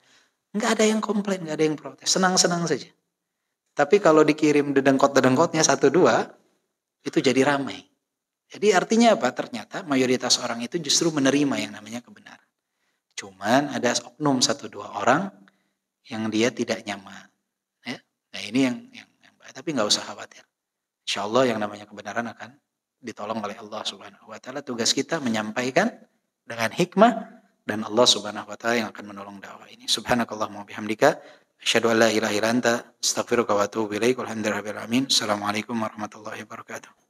Enggak ada yang komplain, enggak ada yang protes, senang-senang saja. Tapi kalau dikirim dedengkot-dedengkotnya 1-2, itu jadi ramai. Jadi artinya apa? Ternyata mayoritas orang itu justru menerima yang namanya kebenaran. Cuman ada oknum 1-2 orang yang dia tidak nyaman. Ya? Nah ini yang tapi nggak usah khawatir. Insya Allah yang namanya kebenaran akan ditolong oleh Allah Subhanahu Wa Taala. Tugas kita menyampaikan dengan hikmah dan Allah Subhanahu Wa Taala yang akan menolong dakwah ini. Subhanakallahumma bihamdika. Asyhadu an la ilaha illa anta astaghfiruka wa atubu ilaik. Walhamdulillahirabbil alamin. Assalamualaikum warahmatullahi wabarakatuh.